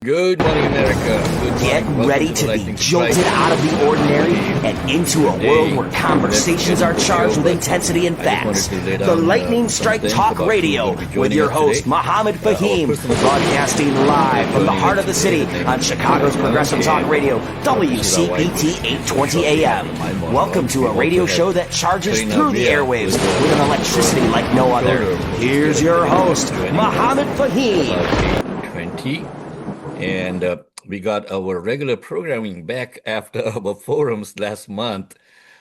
Good morning, America. Good Get morning. Welcome ready the to be Lightning jolted Strike. out of the ordinary and into a world where conversations are charged with intensity and facts. The Lightning Strike Talk Radio with your host, Mohammed Fahim, broadcasting live from the heart of the city on Chicago's Progressive Talk Radio, WCPT 820 AM. Welcome to a radio show that charges through the airwaves with an electricity like no other. Here's your host, Mohammed Fahim. 20. And we got our regular programming back after our forums last month.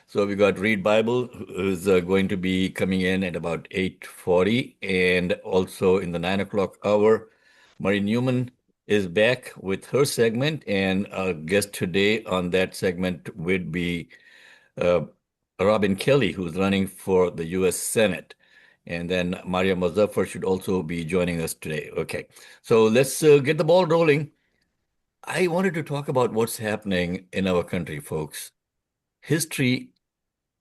So we got Read Bible, who's going to be coming in at about 8:40, and also in the 9 o'clock hour, Marie Newman is back with her segment, and our guest today on that segment would be Robin Kelly, who's running for the U.S. Senate. And then Maria Muzaffar should also be joining us today. Okay, so let's get the ball rolling. I wanted to talk about what's happening in our country, folks. History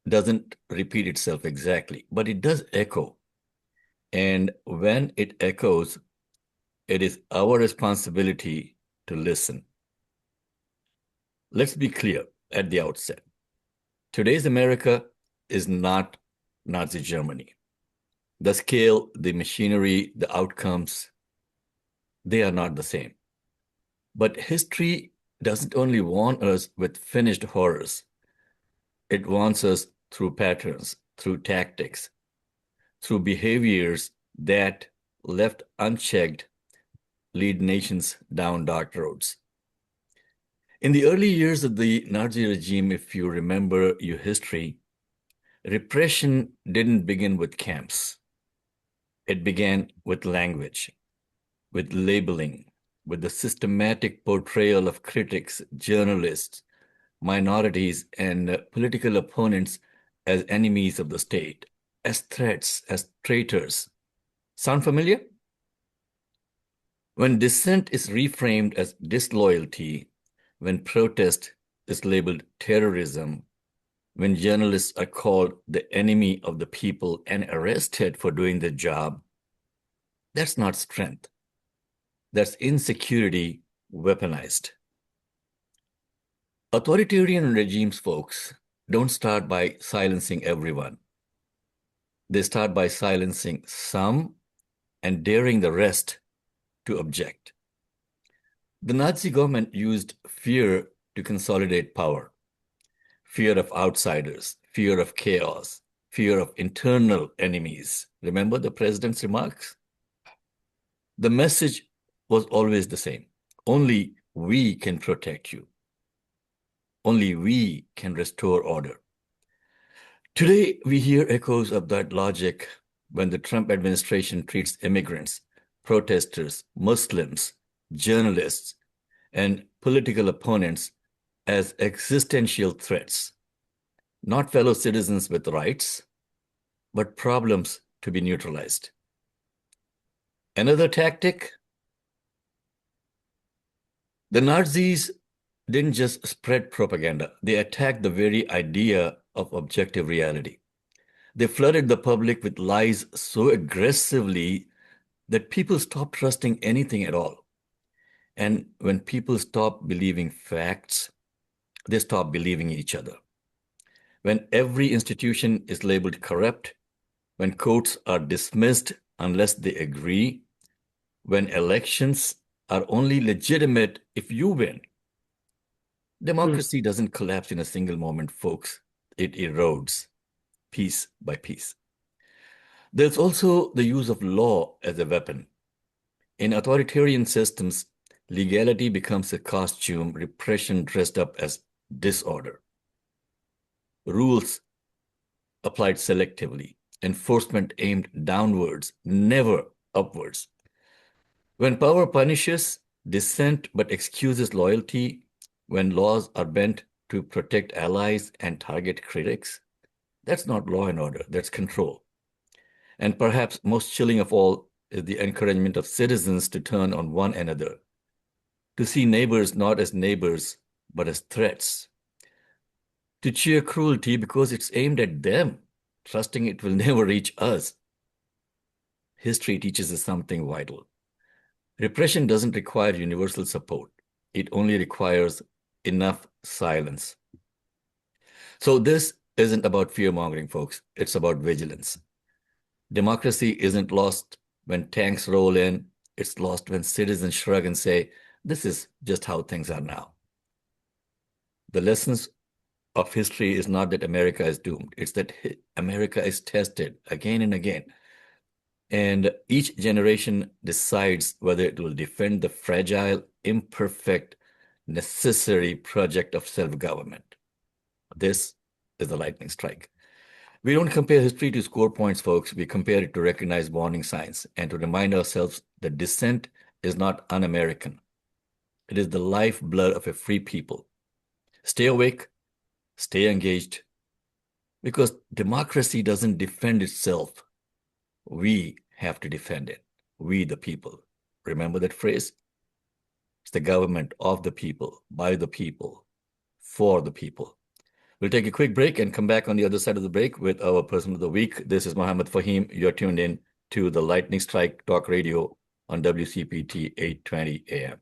doesn't repeat itself exactly, but it does echo. And when it echoes, it is our responsibility to listen. Let's be clear at the outset. Today's America is not Nazi Germany. The scale, the machinery, the outcomes, they are not the same. But history doesn't only warn us with finished horrors. It warns us through patterns, through tactics, through behaviors that, left unchecked, lead nations down dark roads. In the early years of the Nazi regime, if you remember your history, repression didn't begin with camps. It began with language, with labeling, with the systematic portrayal of critics, journalists, minorities, and political opponents as enemies of the state, as threats, as traitors. Sound familiar? When dissent is reframed as disloyalty, when protest is labeled terrorism, when journalists are called the enemy of the people and arrested for doing their job, that's not strength. That's insecurity weaponized. Authoritarian regimes, folks, don't start by silencing everyone. They start by silencing some and daring the rest to object. The Nazi government used fear to consolidate power. Fear of outsiders, fear of chaos, fear of internal enemies. Remember the president's remarks? The message was always the same. Only we can protect you. Only we can restore order. Today, we hear echoes of that logic when the Trump administration treats immigrants, protesters, Muslims, journalists, and political opponents as existential threats, not fellow citizens with rights, but problems to be neutralized. Another tactic, the Nazis didn't just spread propaganda, they attacked the very idea of objective reality. They flooded the public with lies so aggressively that people stopped trusting anything at all. And when people stop believing facts, they stop believing each other. When every institution is labeled corrupt, when courts are dismissed unless they agree, when elections are only legitimate if you win, democracy doesn't collapse in a single moment, folks. It erodes piece by piece. There's also the use of law as a weapon. In authoritarian systems, legality becomes a costume, repression dressed up as disorder. Rules applied selectively, enforcement aimed downwards, never upwards. When power punishes dissent but excuses loyalty, when laws are bent to protect allies and target critics, that's not law and order, that's control. And perhaps most chilling of all is the encouragement of citizens to turn on one another, to see neighbors not as neighbors, but as threats, to cheer cruelty because it's aimed at them, trusting it will never reach us. History teaches us something vital. Repression doesn't require universal support. It only requires enough silence. So this isn't about fear-mongering, folks. It's about vigilance. Democracy isn't lost when tanks roll in. It's lost when citizens shrug and say, this is just how things are now. The lessons of history is not that America is doomed. It's that America is tested again and again. And each generation decides whether it will defend the fragile, imperfect, necessary project of self-government. This is the lightning strike. We don't compare history to score points, folks. We compare it to recognize warning signs and to remind ourselves that dissent is not un-American. It is the lifeblood of a free people. Stay awake, stay engaged, because democracy doesn't defend itself. We have to defend it. We, the people. Remember that phrase? It's the government of the people, by the people, for the people. We'll take a quick break and come back on the other side of the break with our person of the week. This is Mohammed Fahim. You're tuned in to the Lightning Strike Talk Radio on WCPT 820 AM.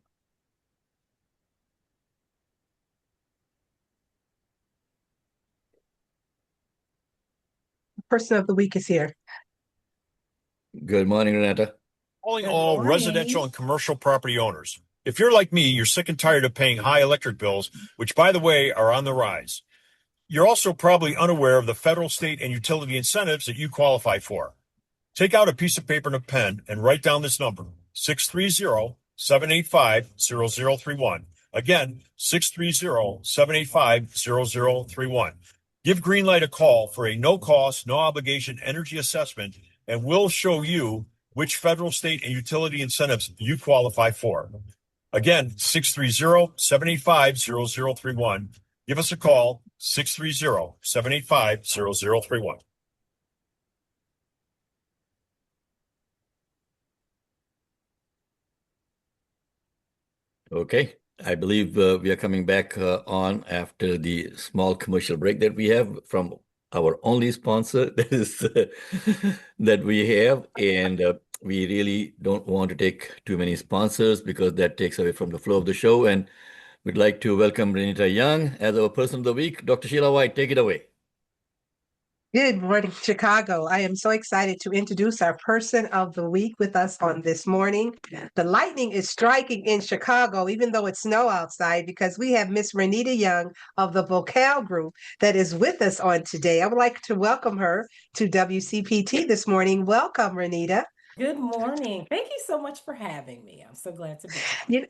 Person of the week is here. Good morning, Renata. Calling all residential and commercial property owners. If you're like me, you're sick and tired of paying high electric bills, which, by the way, are on the rise. You're also probably unaware of the federal, state, and utility incentives that you qualify for. Take out a piece of paper and a pen and write down this number, 630-785-0031. Again, 630-785-0031. Give Greenlight a call for a no-cost, no-obligation energy assessment, and we'll show you which federal, state, and utility incentives you qualify for. Again, 630-785-0031. Give us a call, 630-785-0031. Okay, I believe we are coming back on after the small commercial break that we have from our only sponsor that is that we have, and we really don't want to take too many sponsors because that takes away from the flow of the show. And we'd like to welcome Renita Young as our person of the week. Dr. Sheila White, take it away. Good morning, Chicago. I am so excited to introduce our person of the week with us on this morning. The lightning is striking in Chicago, even though it's snow outside, because we have Miss Renita Young of the Vocal Group that is with us on today. I would like to welcome her to WCPT this morning. Welcome, Renita. Good morning. Thank you so much for having me. I'm so glad to be here.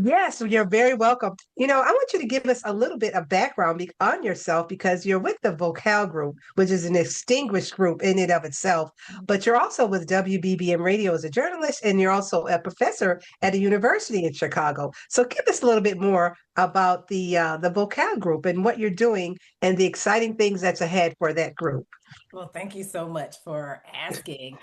Yes, you're very welcome. I want you to give us a little bit of background on yourself because you're with the Vocal Group, which is an distinguished group in and of itself, but you're also with WBBM Radio as a journalist, and you're also a professor at a university in Chicago. So give us a little bit more about the Vocal Group and what you're doing and the exciting things that's ahead for that group. Well, thank you so much for asking.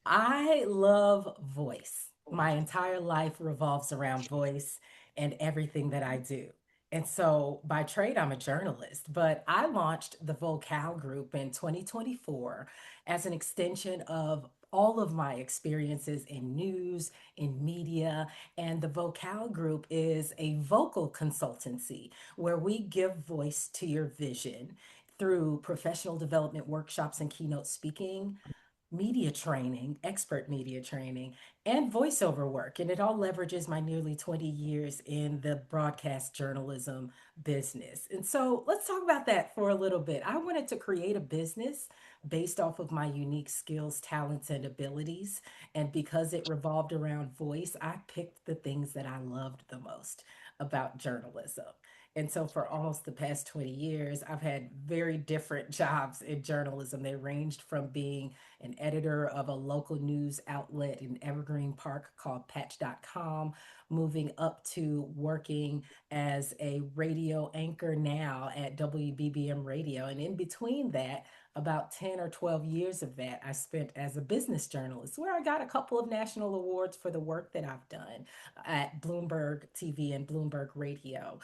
I love voice. My entire life revolves around voice and everything that I do. And so by trade, I'm a journalist, but I launched the Vocal Group in 2024 as an extension of all of my experiences in news, in media, and the Vocal Group is a vocal consultancy where we give voice to your vision through professional development workshops and keynote speaking, media training, expert media training, and voiceover work. And it all leverages my nearly 20 years in the broadcast journalism business. And so let's talk about that for a little bit. I wanted to create a business based off of my unique skills, talents, and abilities. And because it revolved around voice, I picked the things that I loved the most about journalism. And so for almost the past 20 years, I've had very different jobs in journalism. They ranged from being an editor of a local news outlet in Evergreen Park called Patch.com, moving up to working as a radio anchor now at WBBM Radio. And in between that, about 10 or 12 years of that I spent as a business journalist, where I got a couple of national awards for the work that I've done at Bloomberg TV and Bloomberg Radio.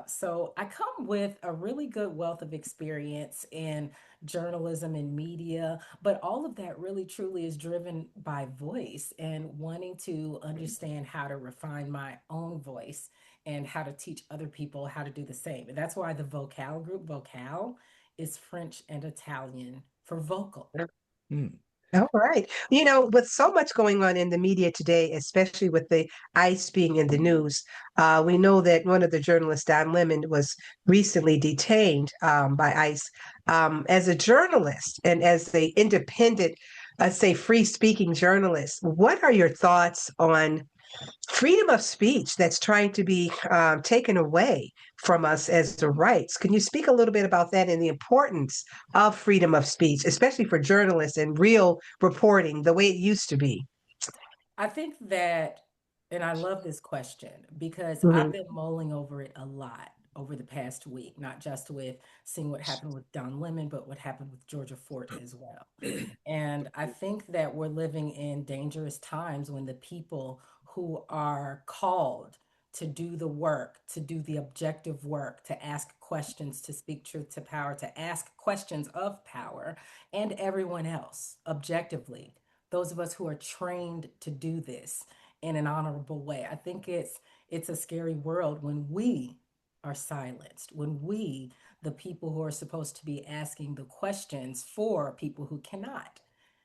So I come with a really good wealth of experience in journalism and media, but all of that really truly is driven by voice and wanting to understand how to refine my own voice and how to teach other people how to do the same. And that's why the Vocal group, Vocal, is French and Italian for vocal. Hmm. All right. With so much going on in the media today, especially with the ICE being in the news, we know that one of the journalists, Don Lemon, was recently detained by ICE. As a journalist and as an independent, say, free-speaking journalist, what are your thoughts on freedom of speech that's trying to be taken away from us as the rights? Can you speak a little bit about that and the importance of freedom of speech, especially for journalists and real reporting the way it used to be? I think that, and I love this question because I've Mhm. been mulling over it a lot over the past week, not just with seeing what happened with Don Lemon, but what happened with Georgia Fort as well. And I think that we're living in dangerous times when the people who are called to do the work, to do the objective work, to ask questions, to speak truth to power, to ask questions of power and everyone else objectively, those of us who are trained to do this in an honorable way. I think it's a scary world when we are silenced, when we, the people who are supposed to be asking the questions for people who cannot,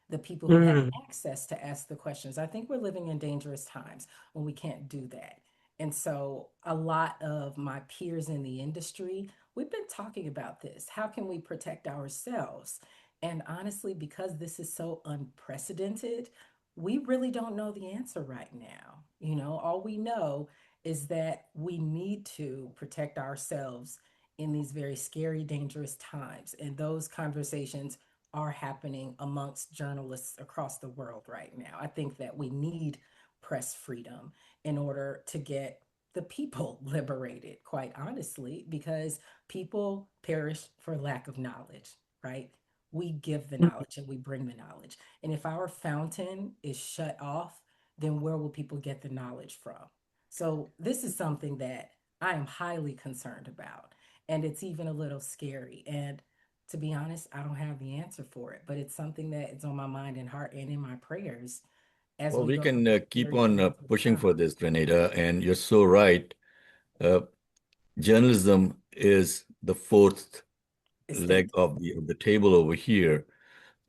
the people who have Mm. access to ask the questions. I think we're living in dangerous times when we can't do that. And so a lot of my peers in the industry, we've been talking about this. How can we protect ourselves? And honestly, because this is so unprecedented, we really don't know the answer right now. All we know is that we need to protect ourselves in these very scary, dangerous times. And those conversations are happening amongst journalists across the world right now. I think that we need press freedom in order to get the people liberated, quite honestly, because people perish for lack of knowledge, right? We give the knowledge and we bring the knowledge. And if our fountain is shut off, then where will people get the knowledge from? So, this is something that I am highly concerned about. And it's even a little scary. And to be honest, I don't have the answer for it, but it's something that is on my mind and heart and in my prayers as Well, we we go through can this keep very on dangerous pushing time. for this, Renita, and you're so right. Uh, Journalism is the fourth leg Estate. of the table over here,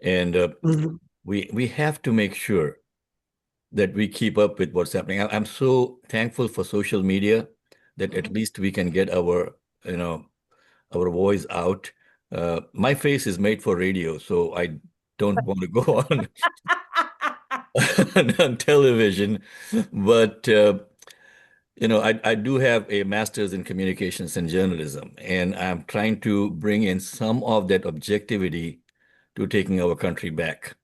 and Mhm. we have to make sure that we keep up with what's happening. I'm so thankful for social media that at Mhm. least we can get you know, our voice out. My face is made for radio, so I don't want to go on on television. But I do have a master's in communications and journalism, and I'm trying to bring in some of that objectivity to taking our country back.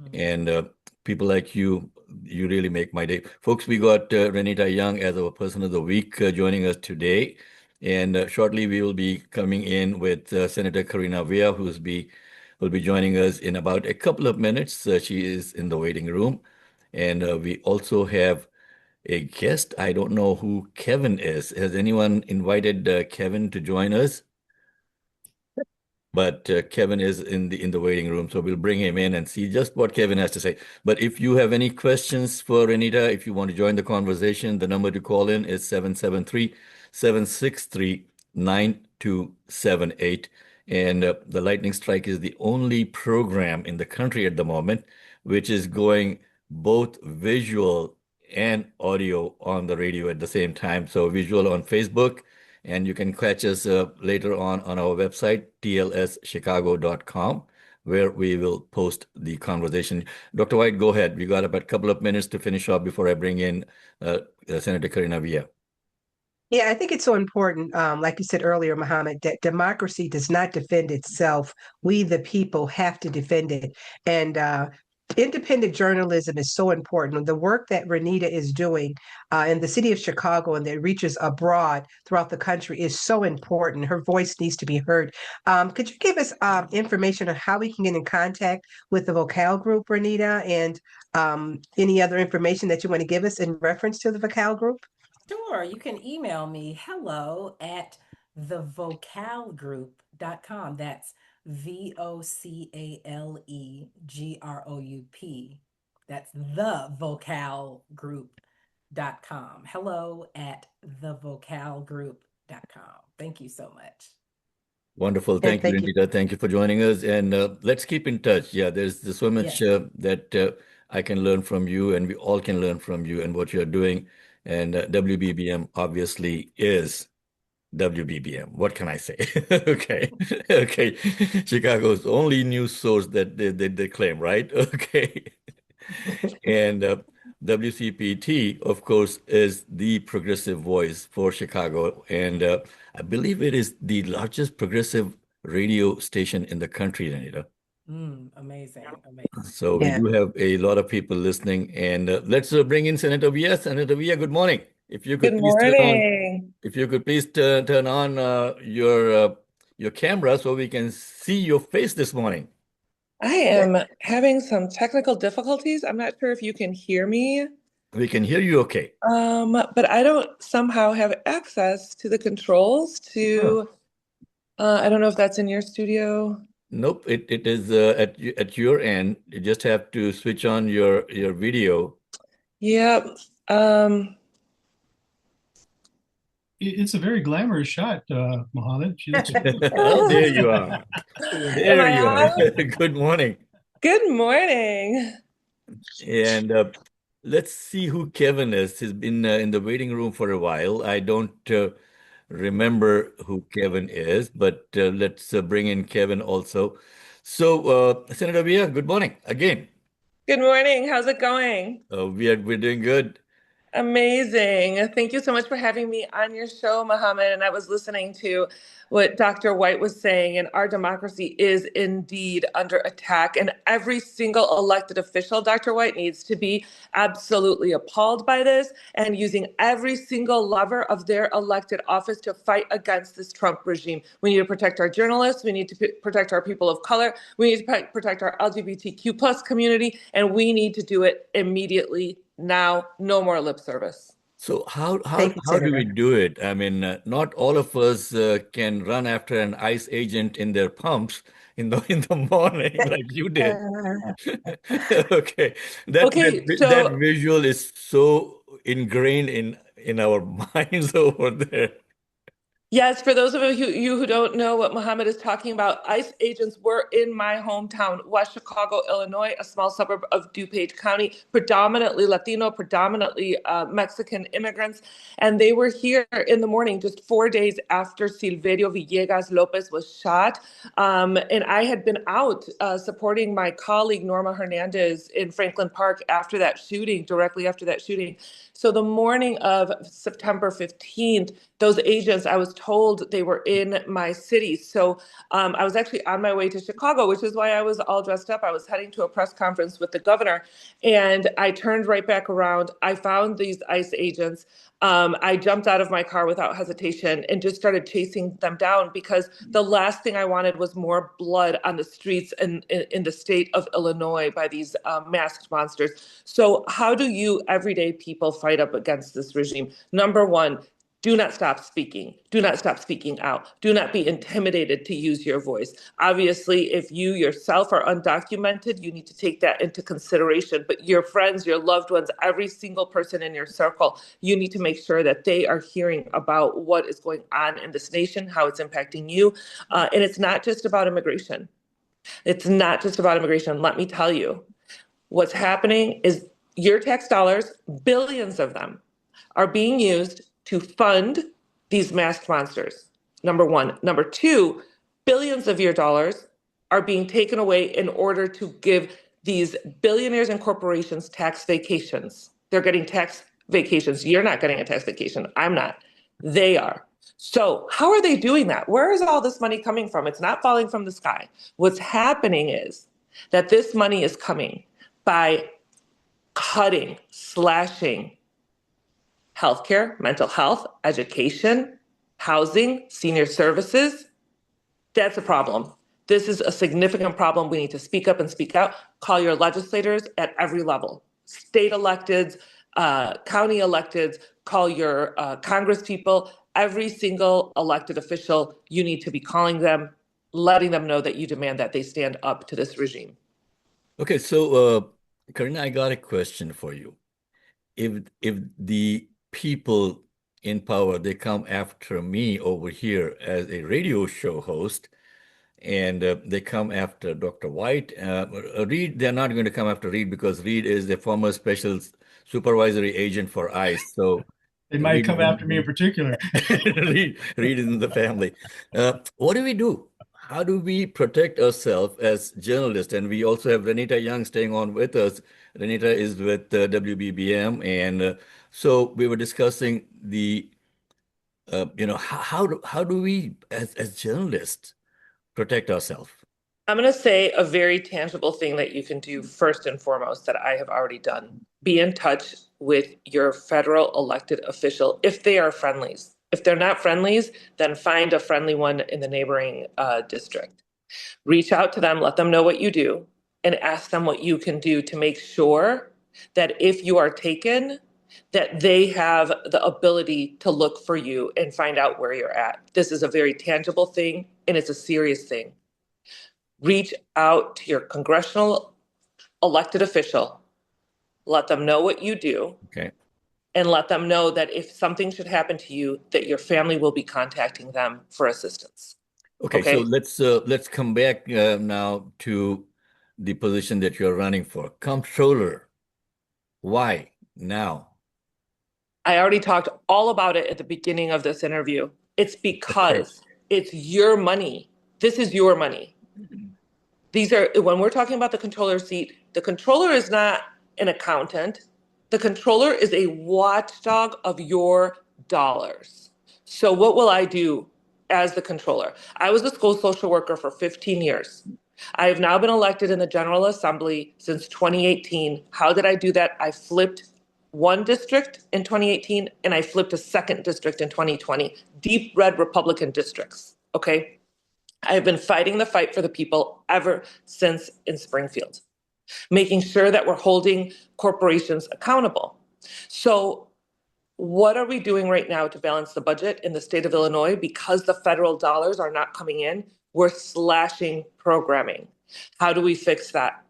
Mhm. And people like you really make my day. Folks, we got Renita Young as our person of the week joining us today. And shortly we will be coming in with Senator Karina Villa, will be joining us in about a couple of minutes. She is in the waiting room. And we also have a guest. I don't know who Kevin is. Has anyone invited Kevin to join us? But Kevin is in the waiting room, so we'll bring him in and see just what Kevin has to say. But if you have any questions for Anita, if you want to join the conversation, the number to call in is 773-763-9278. And the Lightning Strike is the only program in the country at the moment which is going both visual and audio on the radio at the same time. So visual on Facebook, and you can catch us later on our website, tlschicago.com, where we will post the conversation. Dr. White, go ahead. We got about a couple of minutes to finish up before I bring in Senator Karina Villa. Yeah, I think it's so important, like you said earlier, Mohammed, that democracy does not defend itself. We, the people, have to defend it. And independent journalism is so important. The work that Renita is doing in the city of Chicago and that reaches abroad throughout the country is so important. Her voice needs to be heard. Could you give us information on how we can get in contact with the Vocal Group, Renita, and any other information that you want to give us in reference to the Vocal Group? Sure, you can email me hello@thevocalgroup.com. That's VOCALEGROUP. That's thevocalgroup.com. Hello@thevocalgroup.com. Thank you so much. Wonderful. And Thank you, thank you. Renita. Thank you for joining us. And let's keep in touch. Yeah, there's so much Yes. that I can learn from you, and we all can learn from you and what you're doing. And WBBM obviously is WBBM. What can I say? Okay. Okay. Chicago's only news source that they claim, right? Okay. And WCPT, of course, is the progressive voice for Chicago. And I believe it is the largest progressive radio station in the country, Anita. Amazing. Amazing. So we Yeah. do have a lot of people listening. And let's bring in Senator Villa. Senator Villa, good morning. If you could Good please turn on, morning. if you could please turn on your camera so we can see your face this morning. I am having some technical difficulties. I'm not sure if you can hear me, We can hear you okay. but I don't somehow have access to the controls to, I don't know if that's in your studio. Nope, it is at your end. You just have to switch on your video. Yep. It's a very glamorous shot, Mohammed. She looks Oh, there you are. There I you are. on? Good morning. Good morning. And let's see who Kevin is. He's been in the waiting room for a while. I don't remember who Kevin is, but let's bring in Kevin also. So, Senator Villa, good morning again. Good morning. How's it going? We're doing good. Amazing. Thank you so much for having me on your show, Mohammed. And I was listening to what Dr. White was saying, and our democracy is indeed under attack. And every single elected official, Dr. White, needs to be absolutely appalled by this and using every single lever of their elected office to fight against this Trump regime. We need to protect our journalists. We need to protect our people of color. We need to protect our LGBTQ plus community, and we need to do it immediately. Now, no more lip service. So how Thank you, do we Senator. do it? I mean, not all of us can run after an ICE agent in their pumps in the morning like you did. Okay, that So visual is so ingrained in our minds over there. yes, for those of you who don't know what Mohammed is talking about, ICE agents were in my hometown, West Chicago, Illinois, a small suburb of DuPage County, predominantly Latino, predominantly Mexican immigrants. And they were here in the morning, just 4 days after Silverio Villegas Lopez was shot. And I had been out supporting my colleague, Norma Hernandez, in Franklin Park after that shooting, directly after that shooting. So the morning of September 15th, those agents, I was told they were in my city. So I was actually on my way to Chicago, which is why I was all dressed up. I was heading to a press conference with the governor, and I turned right back around. I found these ICE agents. I jumped out of my car without hesitation and just started chasing them down because the last thing I wanted was more blood on the streets in the state of Illinois by these masked monsters. So how do you everyday people fight up against this regime? Number one, do not stop speaking. Do not stop speaking out. Do not be intimidated to use your voice. Obviously, if you yourself are undocumented, you need to take that into consideration. But your friends, your loved ones, every single person in your circle, you need to make sure that they are hearing about what is going on in this nation, how it's impacting you. And it's not just about immigration. It's not just about immigration. Let me tell you, what's happening is your tax dollars, billions of them, are being used to fund these masked monsters. Number one. Number two, billions of your dollars are being taken away in order to give these billionaires and corporations tax vacations. They're getting tax vacations. You're not getting a tax vacation. I'm not. They are. So how are they doing that? Where is all this money coming from? It's not falling from the sky. What's happening is that this money is coming by cutting, slashing healthcare, mental health, education, housing, senior services. That's a problem. This is a significant problem. We need to speak up and speak out. Call your legislators at every level, state electeds, county electeds, call your Congress people, every single elected official. You need to be calling them, letting them know that you demand that they stand up to this regime. Okay, so Karina, I got a question for you. If the people in power, they come after me over here as a radio show host, and they come after Dr. White, Reed, they're not going to come after Reed because Reed is the former special supervisory agent for ICE. So They might come after me in particular. Reed is in the family. What do we do? How do we protect ourselves as journalists? And we also have Renita Young staying on with us. Renita is with WBBM, and so we were discussing the, how do we as journalists protect ourselves? I'm going to say a very tangible thing that you can do first and foremost that I have already done. Be in touch with your federal elected official if they are friendlies. If they're not friendlies, then find a friendly one in the neighboring district. Reach out to them, let them know what you do, and ask them what you can do to make sure that if you are taken, that they have the ability to look for you and find out where you're at. This is a very tangible thing, and it's a serious thing. Reach out to your congressional elected official, let them know what you do, okay, and let them know that if something should happen to you, that your family will be contacting them for assistance. Okay, so let's come back now to the position that you're running for, comptroller. Why now? I already talked all about it at the beginning of this interview. It's because it's your money. This is your money. When we're talking about the controller seat, the controller is not an accountant. The controller is a watchdog of your dollars. So what will I do as the controller? I was a school social worker for 15 years. I have now been elected in the General Assembly since 2018. How did I do that? I flipped one district in 2018, and I flipped a second district in 2020, deep red Republican districts, okay? I have been fighting the fight for the people ever since in Springfield, making sure that we're holding corporations accountable. So what are we doing right now to balance the budget in the state of Illinois? Because the federal dollars are not coming in, we're slashing programming. How do we fix that?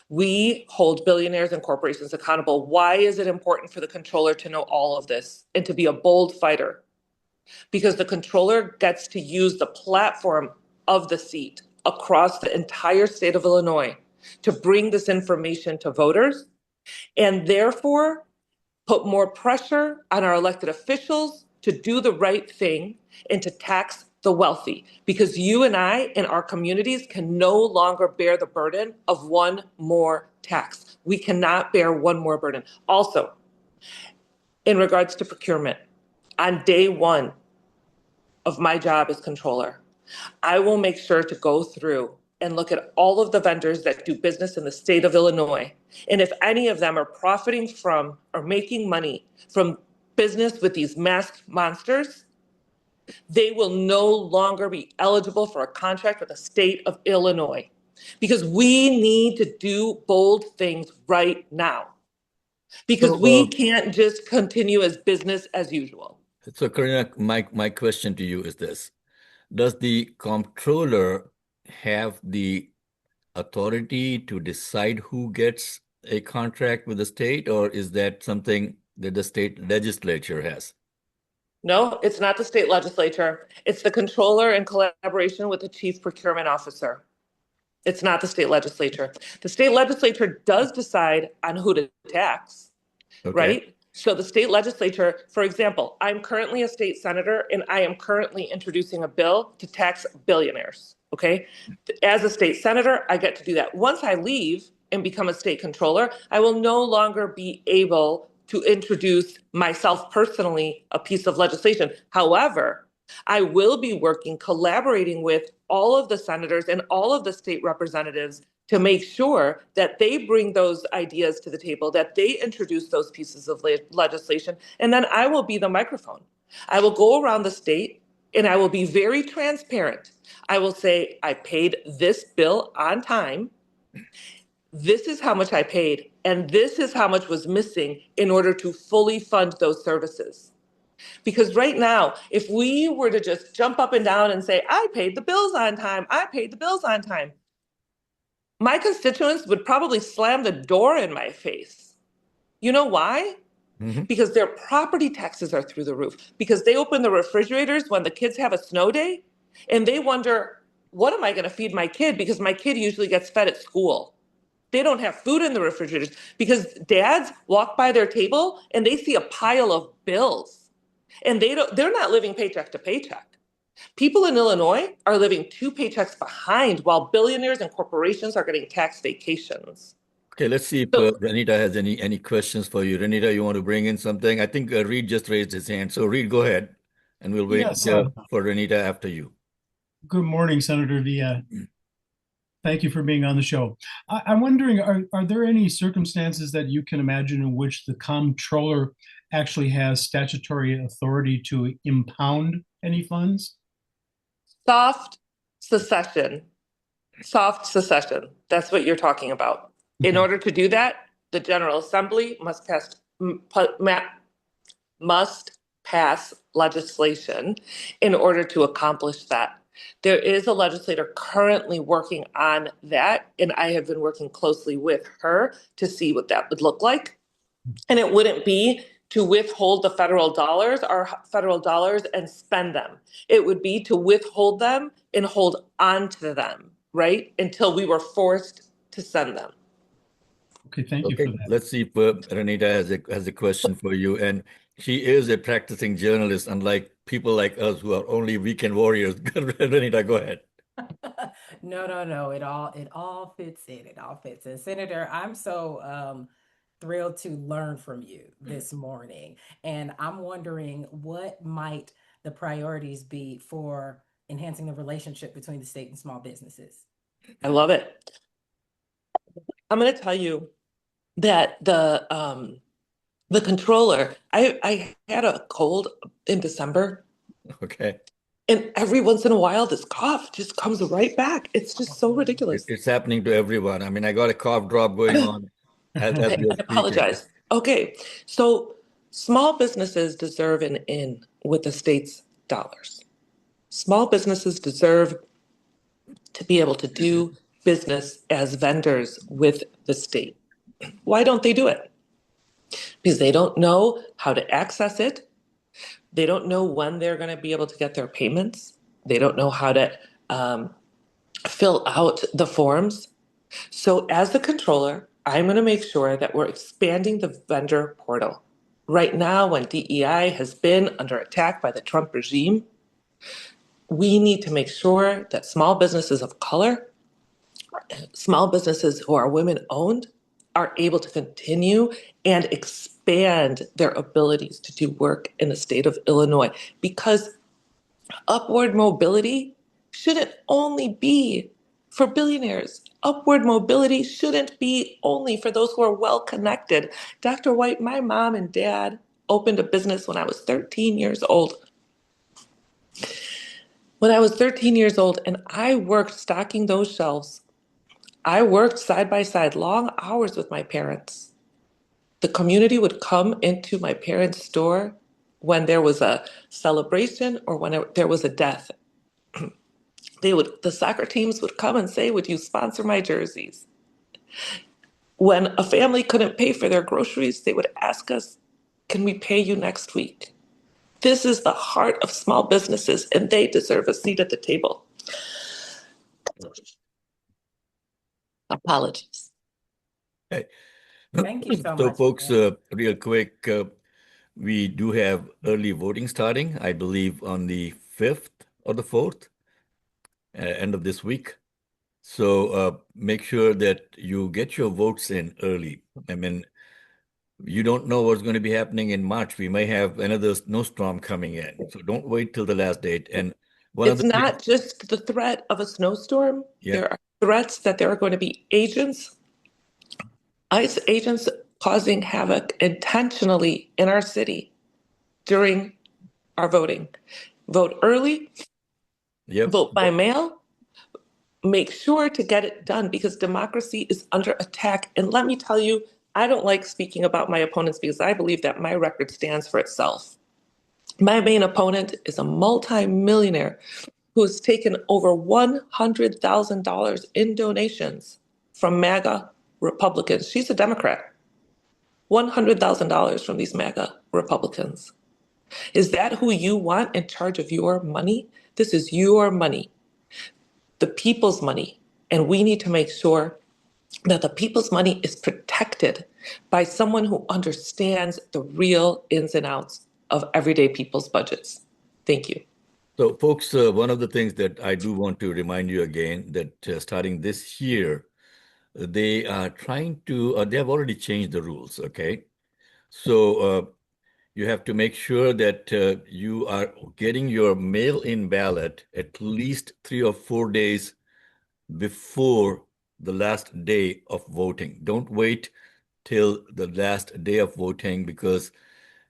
We hold billionaires and corporations accountable. Why is it important for the controller to know all of this and to be a bold fighter? Because the controller gets to use the platform of the seat across the entire state of Illinois to bring this information to voters and therefore put more pressure on our elected officials to do the right thing and to tax the wealthy, because you and I in our communities can no longer bear the burden of one more tax. We cannot bear one more burden. Also, in regards to procurement, on day one of my job as controller, I will make sure to go through and look at all of the vendors that do business in the state of Illinois. And if any of them are profiting from or making money from business with these masked monsters, they will no longer be eligible for a contract with the state of Illinois, because we need to do bold things right now, because we can't just continue as business as usual. So Karina, my question to you is this. Does the comptroller have the authority to decide who gets a contract with the state, or is that something that the state legislature has? No, it's not the state legislature. It's the controller in collaboration with the chief procurement officer. It's not the state legislature. The state legislature does decide on who to tax, right? So the state legislature, for example, I'm currently a state senator and I am currently introducing a bill to tax billionaires, okay? As a state senator, I get to do that. Once I leave and become a state controller, I will no longer be able to introduce myself personally a piece of legislation. However, I will be collaborating with all of the senators and all of the state representatives to make sure that they bring those ideas to the table, that they introduce those pieces of legislation, and then I will be the microphone. I will go around the state and I will be very transparent. I will say, I paid this bill on time. This is how much I paid, and this is how much was missing in order to fully fund those services. Because right now, if we were to just jump up and down and say, I paid the bills on time, I paid the bills on time, my constituents would probably slam the door in my face. You know why? Because their property taxes are through the roof, because they open the refrigerators when the kids have a snow day and they wonder, what am I going to feed my kid? Because my kid usually gets fed at school. They don't have food in the refrigerators because dads walk by their table and they see a pile of bills, and they're not living paycheck to paycheck. People in Illinois are living 2 paychecks behind while billionaires and corporations are getting tax vacations. Okay, let's see if Renita has any questions for you. Renita, you want to bring in something? I think Reed just raised his hand. So Reed, go ahead, and we'll wait for Renita after you. Good morning, Senator Villa. Thank you for being on the show. I'm wondering, are there any circumstances that you can imagine in which the comptroller actually has statutory authority to impound any funds? Soft secession. That's what you're talking about. In order to do that, the General Assembly must pass legislation in order to accomplish that. There is a legislator currently working on that, and I have been working closely with her to see what that would look like. And it wouldn't be to withhold the federal dollars and spend them. It would be to withhold them and hold on to them, right? Until we were forced to send them. Okay, thank you for that. Let's see if Renita has a question for you. And she is a practicing journalist, unlike people like us who are only weekend warriors. Renita, go ahead. No. It all fits in. It all fits in. Senator, I'm so thrilled to learn from you this morning. And I'm wondering, what might the priorities be for enhancing the relationship between the state and small businesses? I love it. I'm going to tell you that the controller, I had a cold in December. Okay. And every once in a while, this cough just comes right back. It's just so ridiculous. It's happening to everyone. I mean, I got a cough drop going on. I apologize. Okay. So small businesses deserve an in with the state's dollars. Small businesses deserve to be able to do business as vendors with the state. Why don't they do it? Because they don't know how to access it. They don't know when they're going to be able to get their payments. They don't know how to fill out the forms. So as the controller, I'm going to make sure that we're expanding the vendor portal. Right now, when DEI has been under attack by the Trump regime, we need to make sure that small businesses of color, small businesses who are women-owned, are able to continue and expand their abilities to do work in the state of Illinois. Because upward mobility shouldn't only be for billionaires. Upward mobility shouldn't be only for those who are well-connected. Dr. White, my mom and dad opened a business when I was 13 years old. When I was 13 years old, and I worked stocking those shelves. I worked side by side, long hours with my parents. The community would come into my parents' store when there was a celebration or when there was a death. The soccer teams would come and say, "Would you sponsor my jerseys?" When a family couldn't pay for their groceries, they would ask us, "Can we pay you next week?" This is the heart of small businesses, and they deserve a seat at the table. Apologies. Hey. Thank you so much. So, folks, real quick, we do have early voting starting, I believe, on the 5th or the 4th, end of this week. So make sure that you get your votes in early. I mean, you don't know what's going to be happening in March. We may have another snowstorm coming in. So don't wait till the last date. And it's not just the threat of a snowstorm. Yeah. There are threats that there are going to be ICE agents causing havoc intentionally in our city during our voting. Vote early, vote by mail, make sure to get it done because democracy is under attack. And let me tell you, I don't like speaking about my opponents because I believe that my record stands for itself. My main opponent is a multi-millionaire who has taken over $100,000 in donations from MAGA Republicans. She's a Democrat. $100,000 from these MAGA Republicans. Is that who you want in charge of your money? This is your money, the people's money. And we need to make sure that the people's money is protected by someone who understands the real ins and outs of everyday people's budgets. Thank you. So, folks, one of the things that I do want to remind you again that starting this year, they are trying to, they have already changed the rules, okay? So you have to make sure that you are getting your mail-in ballot at least 3 or 4 days before the last day of voting. Don't wait till the last day of voting because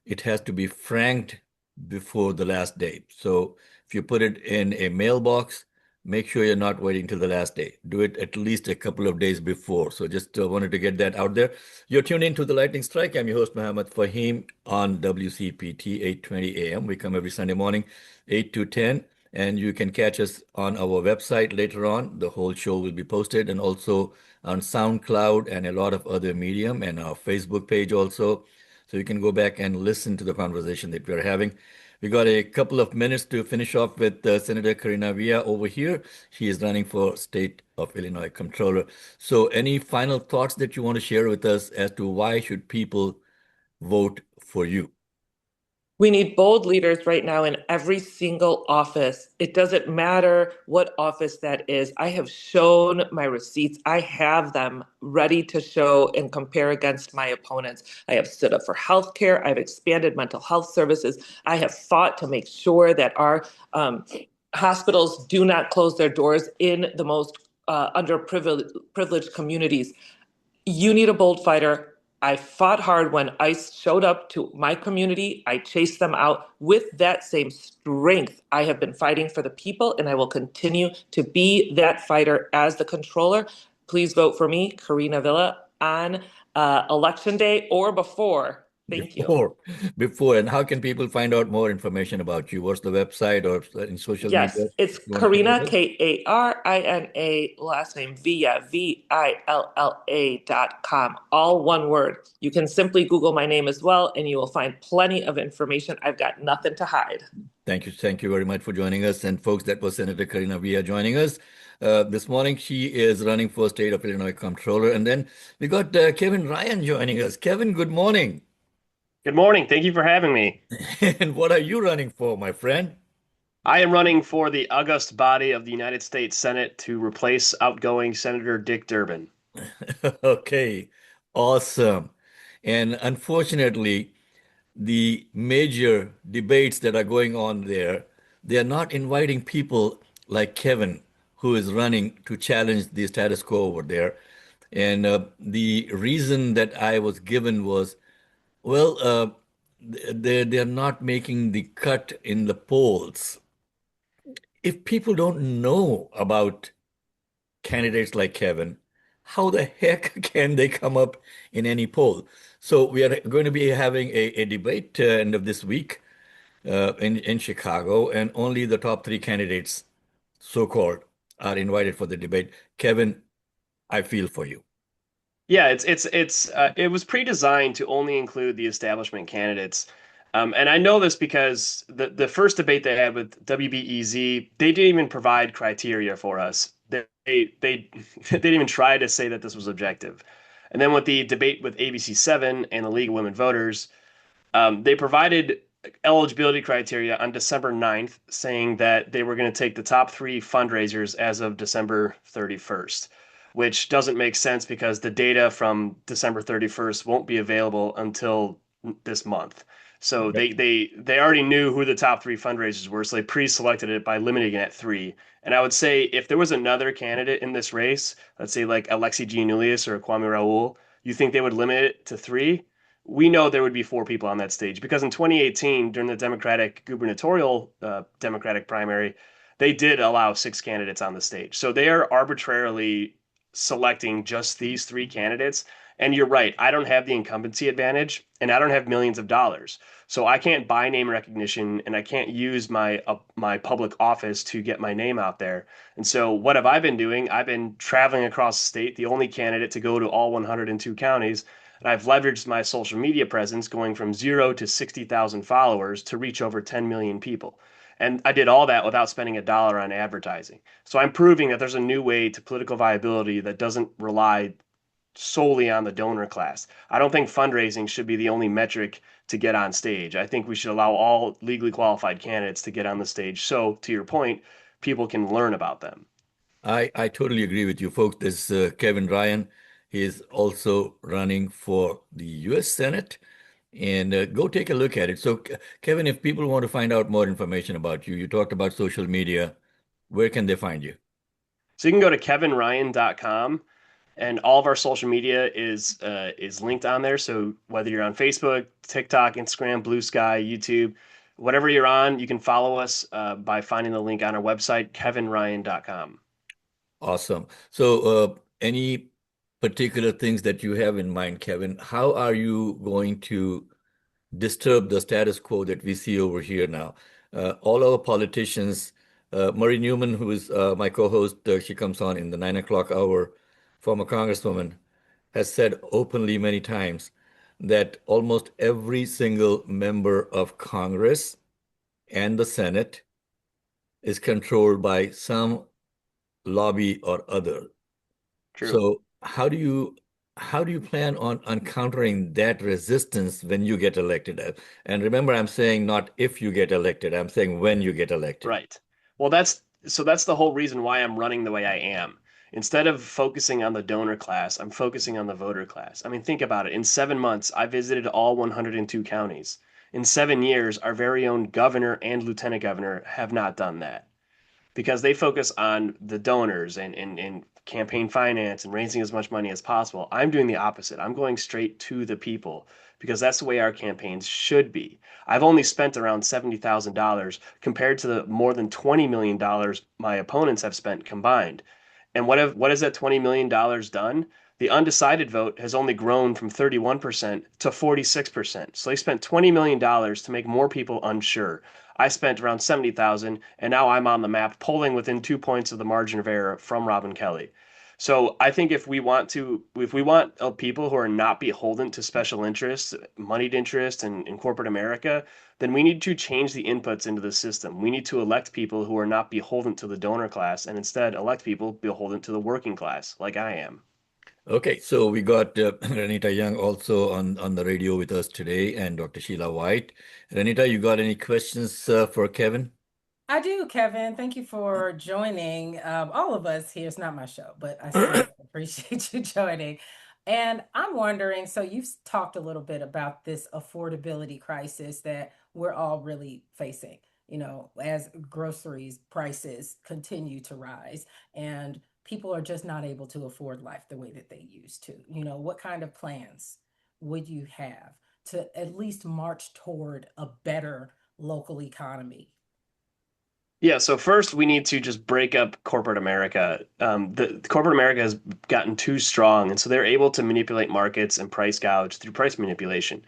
it has to be franked before the last day. So if you put it in a mailbox, make sure you're not waiting till the last day. Do it at least a couple of days before. So just wanted to get that out there. You're tuned into the Lightning Strike. I'm your host, Mohammed Fahim on WCPT 820 AM. We come every Sunday morning, 8 to 10. And you can catch us on our website later on. The whole show will be posted and also on SoundCloud and a lot of other medium and our Facebook page also. So you can go back and listen to the conversation that we're having. We got a couple of minutes to finish off with Senator Karina Villa over here. She is running for State of Illinois Comptroller. So any final thoughts that you want to share with us as to why should people vote for you? We need bold leaders right now in every single office. It doesn't matter what office that is. I have shown my receipts. I have them ready to show and compare against my opponents. I have stood up for healthcare. I've expanded mental health services. I have fought to make sure that our hospitals do not close their doors in the most underprivileged communities. You need a bold fighter. I fought hard when ICE showed up to my community. I chased them out with that same strength. I have been fighting for the people, and I will continue to be that fighter as the controller. Please vote for me, Karina Villa, on Election Day or before. Thank you. Before. And how can people find out more information about you? What's the website or in social media? Yes, it's Karina, Karina, last name Villa, VILLA.com, all one word. You can simply Google my name as well, and you will find plenty of information. I've got nothing to hide. Thank you. Thank you very much for joining us. And folks, that was Senator Karina Villa joining us. This morning, she is running for State of Illinois Comptroller. And then we got Kevin Ryan joining us. Kevin, good morning. Good morning. Thank you for having me. And what are you running for, my friend? I am running for the august body of the United States Senate to replace outgoing Senator Dick Durbin. Okay, awesome. And unfortunately, the major debates that are going on there, they are not inviting people like Kevin, who is running to challenge the status quo over there. And the reason that I was given was, well, they're not making the cut in the polls. If people don't know about candidates like Kevin, how the heck can they come up in any poll? So we are going to be having a debate end of this week in Chicago, and only the top 3 candidates, so-called, are invited for the debate. Kevin, I feel for you. Yeah, it was pre-designed to only include the establishment candidates. And I know this because the first debate they had with WBEZ, they didn't even provide criteria for us. They didn't even try to say that this was objective. And then with the debate with ABC7 and the League of Women Voters, they provided eligibility criteria on December 9th, saying that they were going to take the top 3 fundraisers as of December 31st, which doesn't make sense because the data from December 31st won't be available until this month. So they already knew who the top three fundraisers were, so they pre-selected it by limiting it at three. And I would say if there was another candidate in this race, let's say like Alexi Giannoulias or Kwame Raoul, you think they would limit it to three? We know there would be four people on that stage because in 2018, during the Democratic gubernatorial Democratic primary, they did allow six candidates on the stage. So they are arbitrarily selecting just these three candidates. And you're right, I don't have the incumbency advantage and I don't have millions of dollars. So I can't buy name recognition and I can't use my public office to get my name out there. And so what have I been doing? I've been traveling across the state, the only candidate to go to all 102 counties. And I've leveraged my social media presence going from 0 to 60,000 followers to reach over 10 million people. And I did all that without spending a dollar on advertising. So I'm proving that there's a new way to political viability that doesn't rely solely on the donor class. I don't think fundraising should be the only metric to get on stage. I think we should allow all legally qualified candidates to get on the stage. So, to your point, people can learn about them. I totally agree with you, folks. There's Kevin Ryan. He is also running for the U.S. Senate. And go take a look at it. So, Kevin, if people want to find out more information about you, you talked about social media. Where can they find you? So you can go to kevinryan.com. And all of our social media is linked on there. So whether you're on Facebook, TikTok, Instagram, Blue Sky, YouTube, whatever you're on, you can follow us by finding the link on our website, kevinryan.com. Awesome. So any particular things that you have in mind, Kevin? How are you going to disturb the status quo that we see over here now? All our politicians, Marie Newman, who is my co-host, she comes on in the 9 o'clock hour, former congresswoman, has said openly many times that almost every single member of Congress and the Senate is controlled by some lobby or other. True. So how do you plan on countering that resistance when you get elected? And remember, I'm saying not if you get elected, I'm saying when you get elected. Right. Well, that's the whole reason why I'm running the way I am. Instead of focusing on the donor class, I'm focusing on the voter class. I mean, think about it. In 7 months, I visited all 102 counties. In 7 years, our very own governor and lieutenant governor have not done that because they focus on the donors and campaign finance and raising as much money as possible. I'm doing the opposite. I'm going straight to the people because that's the way our campaigns should be. I've only spent around $70,000 compared to the more than $20 million my opponents have spent combined. And what has that $20 million done? The undecided vote has only grown from 31% to 46%. So they spent $20 million to make more people unsure. I spent around 70,000, and now I'm on the map, polling within 2 points of the margin of error from Robin Kelly. So I think if we want people who are not beholden to special interests, moneyed interests, and in corporate America, then we need to change the inputs into the system. We need to elect people who are not beholden to the donor class and instead elect people beholden to the working class, like I am. Okay, so we got Renita Young also on the radio with us today and Dr. Sheila White. Renita, you got any questions for Kevin? I do, Kevin. Thank you for joining all of us here. It's not my show, but I still appreciate you joining. And I'm wondering, so you've talked a little bit about this affordability crisis that we're all really facing, as groceries prices continue to rise and people are just not able to afford life the way that they used to. What kind of plans would you have to at least march toward a better local economy? Yeah, so first we need to just break up corporate America. The corporate America has gotten too strong, and so they're able to manipulate markets and price gouge through price manipulation.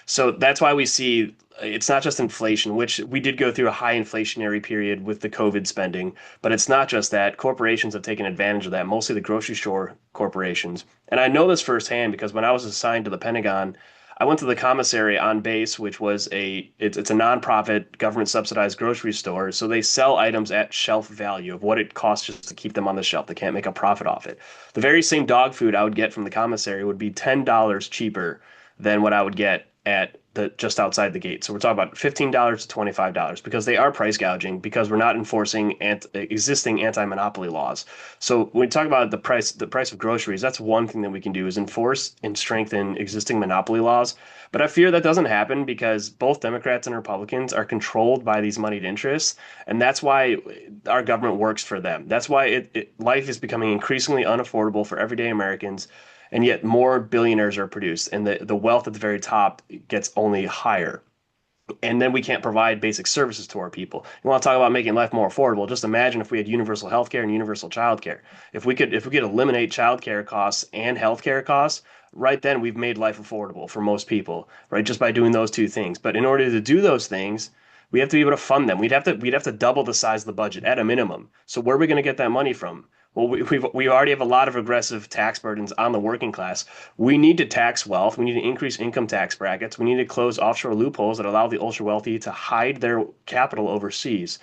So that's why we see it's not just inflation, which we did go through a high inflationary period with the COVID spending, but it's not just that. Corporations have taken advantage of that, mostly the grocery store corporations. And I know this firsthand because when I was assigned to the Pentagon, I went to the commissary on base, which was it's a nonprofit government subsidized grocery store. So they sell items at shelf value of what it costs just to keep them on the shelf. They can't make a profit off it. The very same dog food I would get from the commissary would be $10 cheaper than what I would get at the just outside the gate. So we're talking about $15 to $25 because they are price gouging because we're not enforcing existing anti-monopoly laws. So when we talk about the price of groceries, that's one thing that we can do is enforce and strengthen existing monopoly laws. But I fear that doesn't happen because both Democrats and Republicans are controlled by these moneyed interests, and that's why our government works for them. That's why life is becoming increasingly unaffordable for everyday Americans, and yet more billionaires are produced, and the wealth at the very top gets only higher. And then we can't provide basic services to our people. You want to talk about making life more affordable? Just imagine if we had universal health care and universal child care. If we could eliminate child care costs and health care costs, right then we've made life affordable for most people, right? Just by doing those two things. But in order to do those things, we have to be able to fund them. We'd have to double the size of the budget at a minimum. So where are we going to get that money from? Well, we already have a lot of aggressive tax burdens on the working class. We need to tax wealth. We need to increase income tax brackets. We need to close offshore loopholes that allow the ultra wealthy to hide their capital overseas.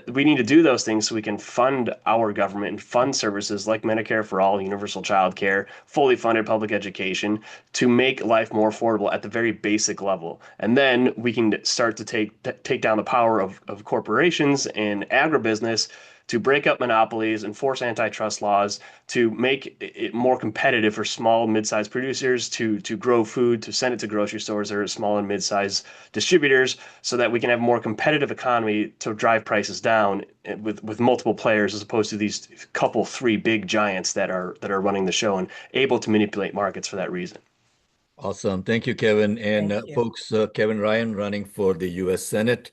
We need to do those things so we can fund our government and fund services like Medicare for all, universal child care, fully funded public education to make life more affordable at the very basic level. And then we can start to take down the power of corporations and agribusiness to break up monopolies, enforce antitrust laws, to make it more competitive for small, mid-sized producers to grow food, to send it to grocery stores or small and mid-sized distributors, so that we can have a more competitive economy to drive prices down with multiple players, as opposed to these three big giants that are running the show and able to manipulate markets for that reason. Awesome. Thank you, Kevin. And folks, Kevin Ryan running for the U.S. Senate,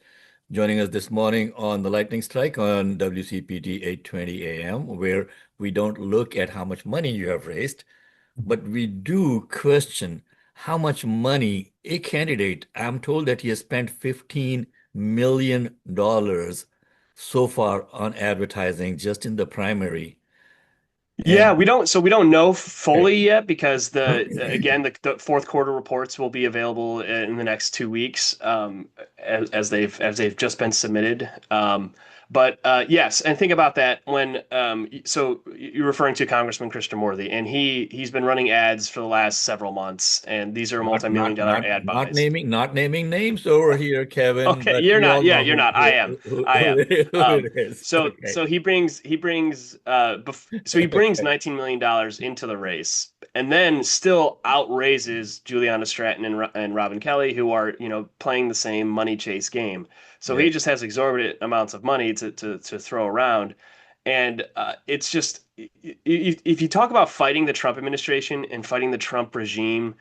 joining us this morning on the Lightning Strike on WCPT 820 AM, where we don't look at how much money you have raised, but we do question how much money a candidate, I'm told that he has spent $15 million so far on advertising just in the primary. Yeah, we don't know fully yet because the fourth quarter reports will be available in the next 2 weeks, as they've just been submitted. But yes, and think about that when so you're referring to Congressman Christian Morley, and he's been running ads for the last several months, and these are multi-million-dollar ad buys. Not naming names over here, Kevin. Okay, you're not. Yeah, you're not. I am. So he brings $19 million into the race, and then still outraises Juliana Stratton and Robin Kelly, who are playing the same money chase game. So he just has exorbitant amounts of money to throw around. And it's just, if you talk about fighting the Trump administration and fighting the Trump regime,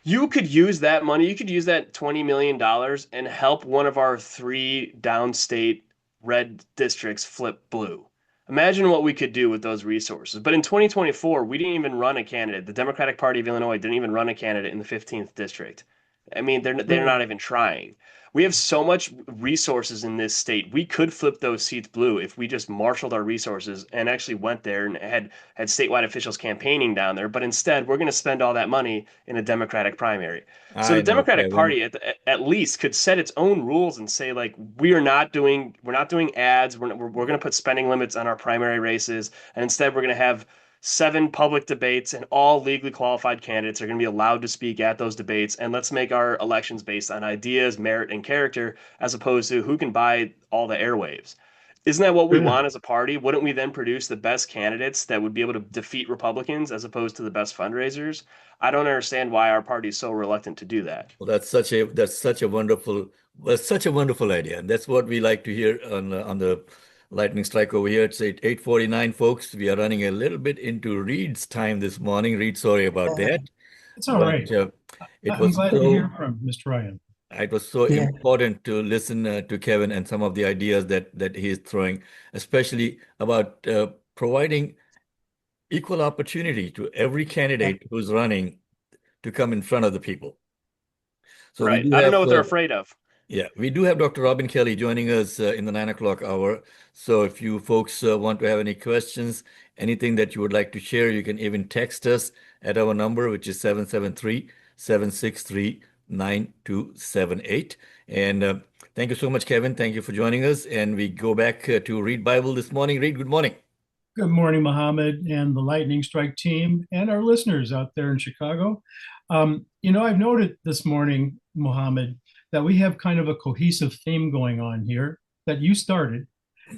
you could use that money. You could use that $20 million and help one of our 3 downstate red districts flip blue. Imagine what we could do with those resources. But in 2024, we didn't even run a candidate. The Democratic Party of Illinois didn't even run a candidate in the 15th district. I mean, they're not even trying. We have so much resources in this state. We could flip those seats blue if we just marshaled our resources and actually went there and had statewide officials campaigning down there. But instead, we're going to spend all that money in a Democratic primary. So the Democratic Party at least could set its own rules and say, like, we're not doing ads. We're going to put spending limits on our primary races, and instead we're going to have 7 public debates, and all legally qualified candidates are going to be allowed to speak at those debates. And let's make our elections based on ideas, merit, and character, as opposed to who can buy all the airwaves. Isn't that what we want as a party? Wouldn't we then produce the best candidates that would be able to defeat Republicans as opposed to the best fundraisers? I don't understand why our party is so reluctant to do that. Well, that's such a wonderful idea, and that's what we like to hear on the Lightning Strike over here. It's 8:49, folks. We are running a little bit into Reed's time this morning. Reed, sorry about that. It's all right. I'm glad to hear from Mr. Ryan. It was so important to listen to Kevin and some of the ideas that he is throwing, especially about providing equal opportunity to every candidate who's running to come in front of the people. So right. I don't know what they're afraid of. Yeah, we do have Dr. Robin Kelly joining us in the 9 o'clock hour. So if you folks want to have any questions, anything that you would like to share, you can even text us at our number, which is 773-763-9278. And thank you so much, Kevin. Thank you for joining us. And we go back to Reed Bible this morning. Reed, good morning. Good morning, Mohammed and the Lightning Strike team and our listeners out there in Chicago. I've noted this morning, Mohammed, that we have kind of a cohesive theme going on here that you started,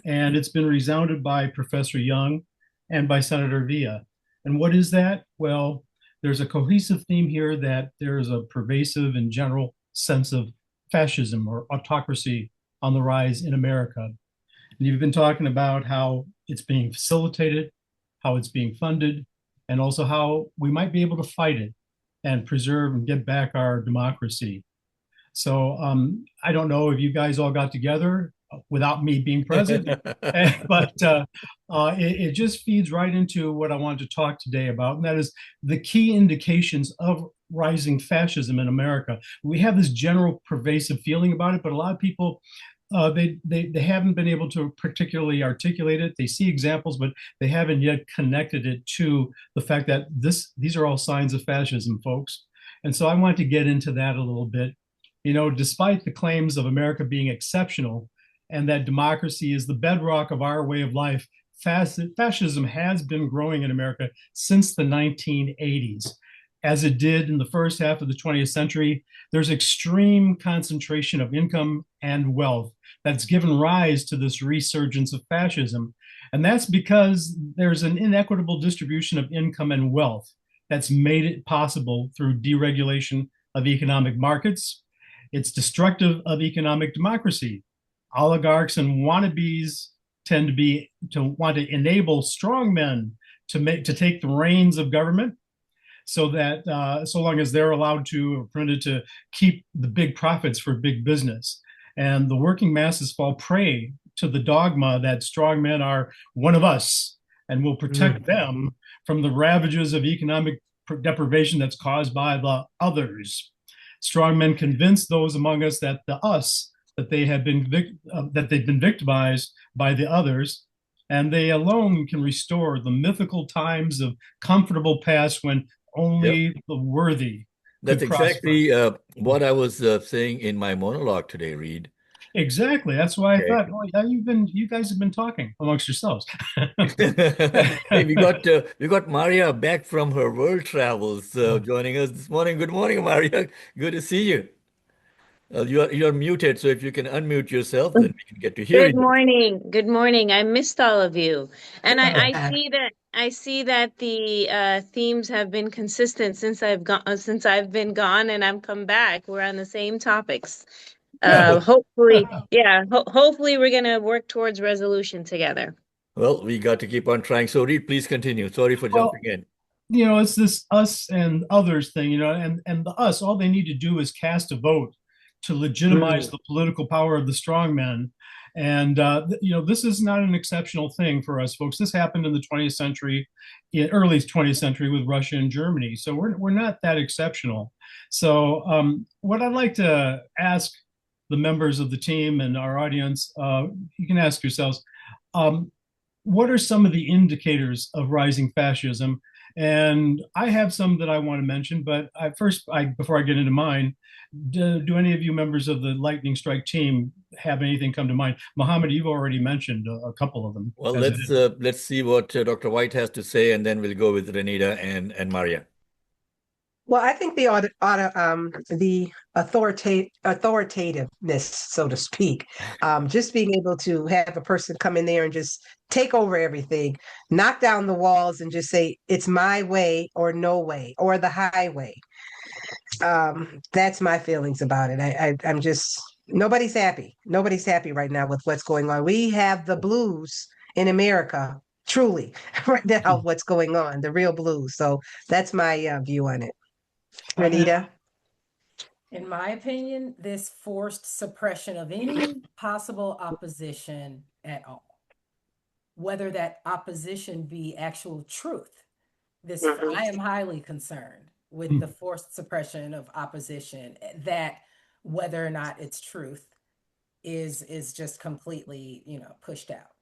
and it's been resounded by Professor Young and by Senator Villa. And what is that? Well, there's a cohesive theme here that there's a pervasive and general sense of fascism or autocracy on the rise in America. And you've been talking about how it's being facilitated, how it's being funded, and also how we might be able to fight it and preserve and get back our democracy. So I don't know if you guys all got together without me being present, but it just feeds right into what I wanted to talk today about, and that is the key indications of rising fascism in America. We have this general pervasive feeling about it, but a lot of people, they haven't been able to particularly articulate it. They see examples, but they haven't yet connected it to the fact that these are all signs of fascism, folks. And so I want to get into that a little bit. Despite the claims of America being exceptional and that democracy is the bedrock of our way of life, fascism has been growing in America since the 1980s. As it did in the first half of the 20th century, there's extreme concentration of income and wealth that's given rise to this resurgence of fascism. And that's because there's an inequitable distribution of income and wealth that's made it possible through deregulation of economic markets. It's destructive of economic democracy. Oligarchs and wannabes tend to want to enable strong men to take the reins of government, so that so long as they're allowed to or permitted to keep the big profits for big business. And the working masses fall prey to the dogma that strong men are one of us and will protect them from the ravages of economic deprivation that's caused by the others. Strong men convince those among us that that they've been victimized by the others, and they alone can restore the mythical times of comfortable past when only the worthy. That's exactly what I was saying in my monologue today, Reed. Exactly. That's why I thought, you guys have been talking amongst yourselves. Hey, we got Maria back from her world travels joining us this morning. Good morning, Maria. Good to see you. You're muted, so if you can unmute yourself, then we can get to hear you. Good morning. Good morning. I missed all of you, and I see that the themes have been consistent since I've been gone, and I've come back. We're on the same topics. Hopefully, hopefully we're gonna work towards resolution together. Well, we got to keep on trying. So, Reed, please continue. Sorry for jumping in. It's this us and others thing, and the us, all they need to do is cast a vote to legitimize the political power of the strongmen. And, this is not an exceptional thing for us, folks. This happened in the 20th century, early 20th century with Russia and Germany. So we're not that exceptional. So what I'd like to ask the members of the team and our audience, you can ask yourselves, what are some of the indicators of rising fascism? And I have some that I want to mention, but before I get into mine, do any of you members of the Lightning Strike team have anything come to mind? Mohammed, you've already mentioned a couple of them. Well, let's see what Dr. White has to say, and then we'll go with Renita and Maria. Well, I think the authoritativeness, so to speak, just being able to have a person come in there and just take over everything, knock down the walls and just say, it's my way or no way, or the highway. That's my feelings about it. I'm just, nobody's happy. Nobody's happy right now with what's going on. We have the blues in America, truly, right now, what's going on, the real blues. So that's my view on it. Renita? In my opinion, this forced suppression of any possible opposition at all, whether that opposition be actual truth. I am highly concerned with the forced suppression of opposition, that whether or not it's truth is just completely, pushed out.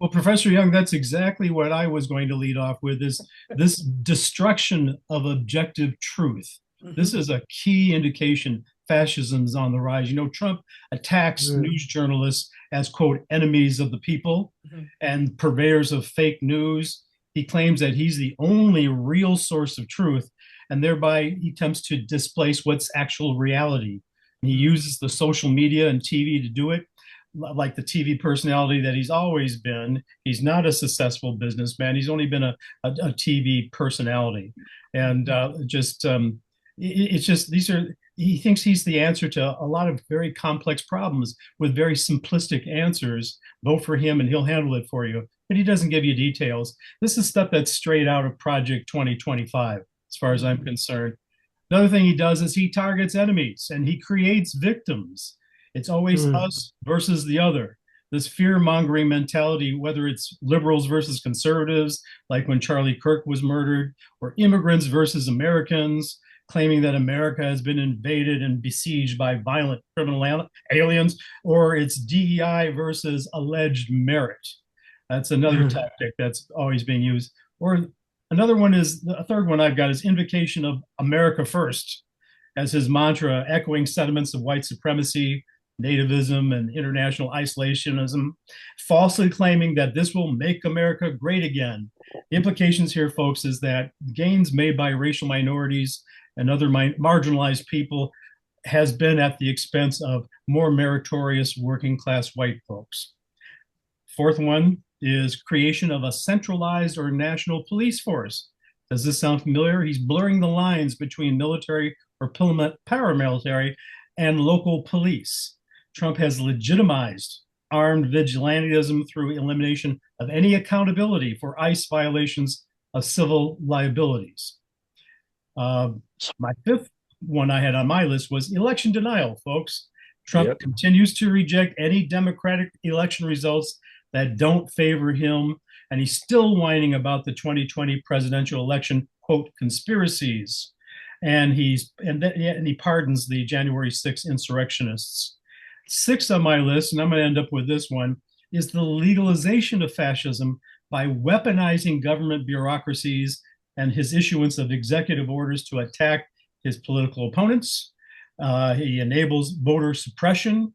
Well, Professor Young, that's exactly what I was going to lead off with, is this destruction of objective truth. This is a key indication fascism's on the rise. Trump attacks news journalists as, quote, enemies of the people and purveyors of fake news. He claims that he's the only real source of truth. and thereby he attempts to displace what's actual reality. And he uses the social media and TV to do it, like the TV personality that he's always been. He's not a successful businessman. He's only been a TV personality. And it's just, he thinks he's the answer to a lot of very complex problems with very simplistic answers. Vote for him and he'll handle it for you. But he doesn't give you details. This is stuff that's straight out of Project 2025, as far as I'm concerned. Another thing he does is he targets enemies and he creates victims. It's always us versus the other. This fear-mongering mentality, whether it's liberals versus conservatives, like when Charlie Kirk was murdered, or immigrants versus Americans, claiming that America has been invaded and besieged by violent criminal aliens, or it's DEI versus alleged merit. That's another tactic that's always being used. Or another one is, a third one I've got is invocation of America first as his mantra, echoing sentiments of white supremacy, nativism, and international isolationism, falsely claiming that this will make America great again. The implications here, folks, is that gains made by racial minorities and other marginalized people has been at the expense of more meritorious working class white folks. Fourth one is creation of a centralized or national police force. Does this sound familiar? He's blurring the lines between military or paramilitary and local police. Trump has legitimized armed vigilantism through elimination of any accountability for ICE violations of civil liabilities. My fifth one I had on my list was election denial, folks. Trump continues to reject any Democratic election results that don't favor him, and he's still whining about the 2020 presidential election, quote, conspiracies. And he pardons the January 6th insurrectionists. Sixth on my list, and I'm going to end up with this one, is the legalization of fascism by weaponizing government bureaucracies and his issuance of executive orders to attack his political opponents. He enables voter suppression,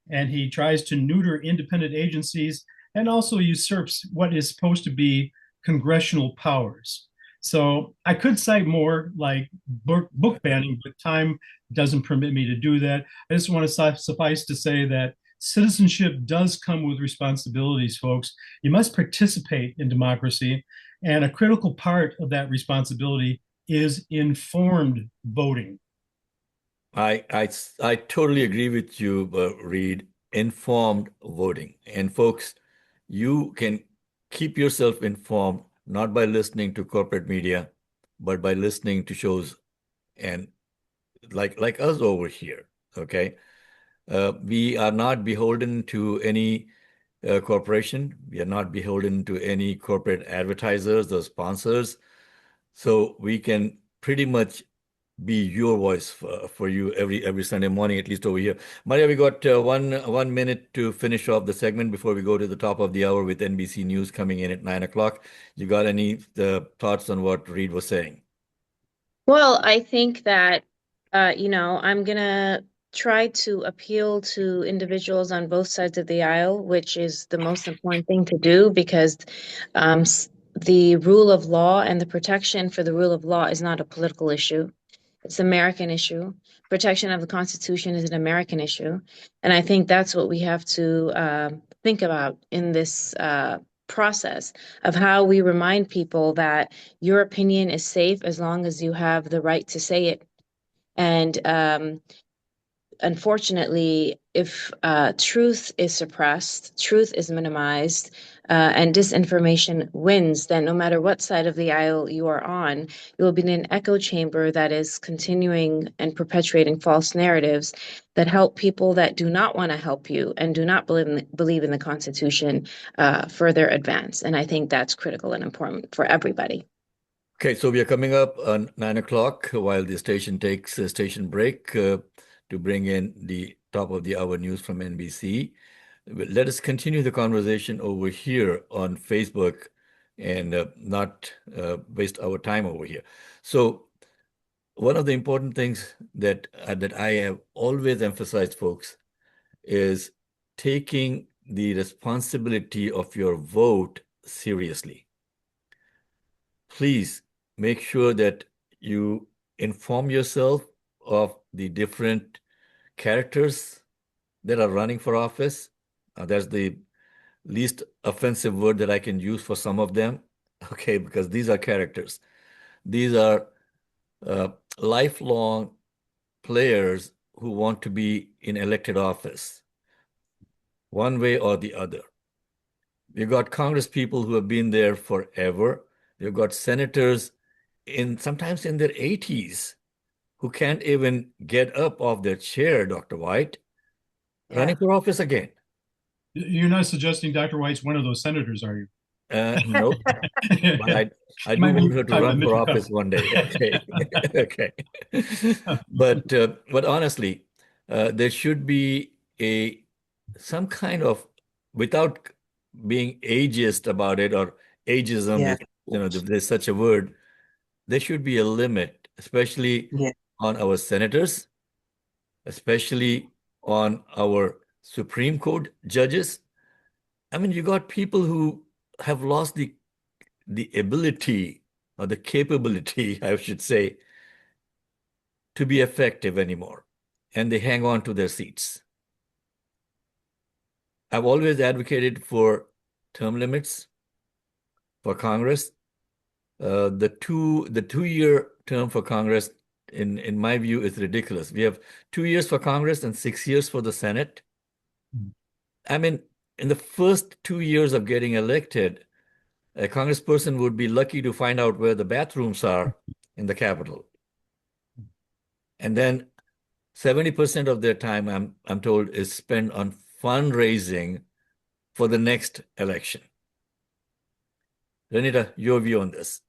and he tries to neuter independent agencies and also usurps what is supposed to be congressional powers. So I could cite more like book banning, but time doesn't permit me to do that. I just want to suffice to say that citizenship does come with responsibilities, folks. You must participate in democracy, and a critical part of that responsibility is informed voting. I totally agree with you, Reed. Informed voting. And folks, you can keep yourself informed not by listening to corporate media, but by listening to shows and like us over here. Okay, we are not beholden to any corporation. We are not beholden to any corporate advertisers or sponsors. So we can pretty much be your voice for you every Sunday morning, at least over here. Maria, we got 1 minute to finish off the segment before we go to the top of the hour with NBC News coming in at 9 o'clock. You got any thoughts on what Reed was saying? Well, I think that, I'm going to try to appeal to individuals on both sides of the aisle, which is the most important thing to do, because the rule of law and the protection for the rule of law is not a political issue. It's an American issue. Protection of the Constitution is an American issue. And I think that's what we have to think about in this process of how we remind people that your opinion is safe as long as you have the right to say it. And unfortunately, if truth is suppressed, truth is minimized, and disinformation wins, then no matter what side of the aisle you are on, you will be in an echo chamber that is continuing and perpetuating false narratives that help people that do not want to help you and do not believe in the Constitution further advance. And I think that's critical and important for everybody. Okay, so we are coming up on 9 o'clock while the station takes a station break to bring in the top of the hour news from NBC. Let us continue the conversation over here on Facebook and not waste our time over here. So one of the important things that I have always emphasized, folks, is taking the responsibility of your vote seriously. Please make sure that you inform yourself of the different characters that are running for office. That's the least offensive word that I can use for some of them. Okay, because these are characters. These are lifelong players who want to be in elected office, one way or the other. You've got Congress people who have been there forever. You've got senators sometimes in their 80s who can't even get up off their chair, Dr. White, running for office again. You're not suggesting Dr. White's one of those senators, are you? Nope. But I do want her to run for office one day. Okay. Okay. But honestly, there should be some kind of, without being ageist about it, or ageism, if there's such a word, there should be a limit, especially on our senators, especially on our Supreme Court judges. I mean, you got people who have lost the ability, or the capability, I should say, to be effective anymore, and they hang on to their seats. I've always advocated for term limits for Congress. The 2-year term for Congress, in my view, is ridiculous. We have 2 years for Congress and 6 years for the Senate. I mean, in the first 2 years of getting elected, a congressperson would be lucky to find out where the bathrooms are in the Capitol. And then 70% of their time, I'm told, is spent on fundraising for the next election. Renita, your view on this?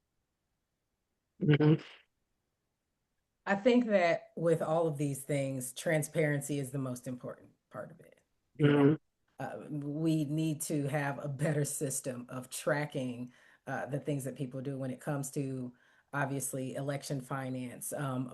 I think that with all of these things, transparency is the most important part of it. We need to have a better system of tracking the things that people do when it comes to, obviously, election finance,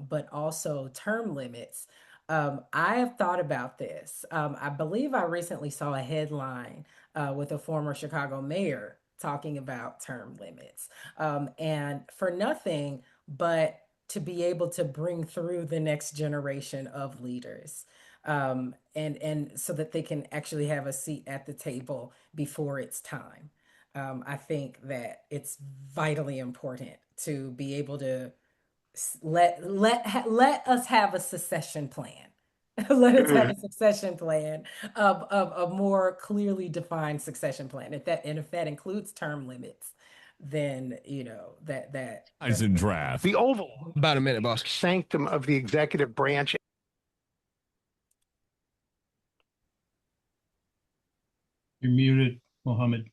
but also term limits. I have thought about this. I believe I recently saw a headline with a former Chicago mayor talking about term limits. And for nothing but to be able to bring through the next generation of leaders. And so that they can actually have a seat at the table before it's time. I think that it's vitally important to be able to let us have a succession plan. Let us have a succession plan of a more clearly defined succession plan. If that includes term limits, then that Eyes in draft. The Oval. About a minute, boss. Sanctum of the executive branch. You're muted, Mohammed.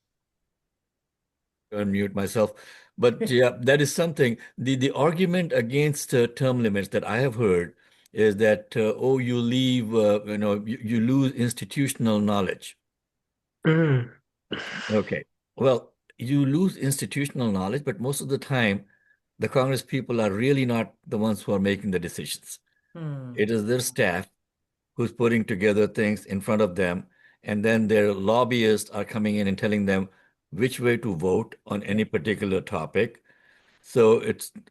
Unmute myself. But yeah, that is something. The argument against term limits that I have heard is that you leave, you lose institutional knowledge. Okay. Well, you lose institutional knowledge, but most of the time, the Congress people are really not the ones who are making the decisions. It is their staff who's putting together things in front of them, and then their lobbyists are coming in and telling them which way to vote on any particular topic. So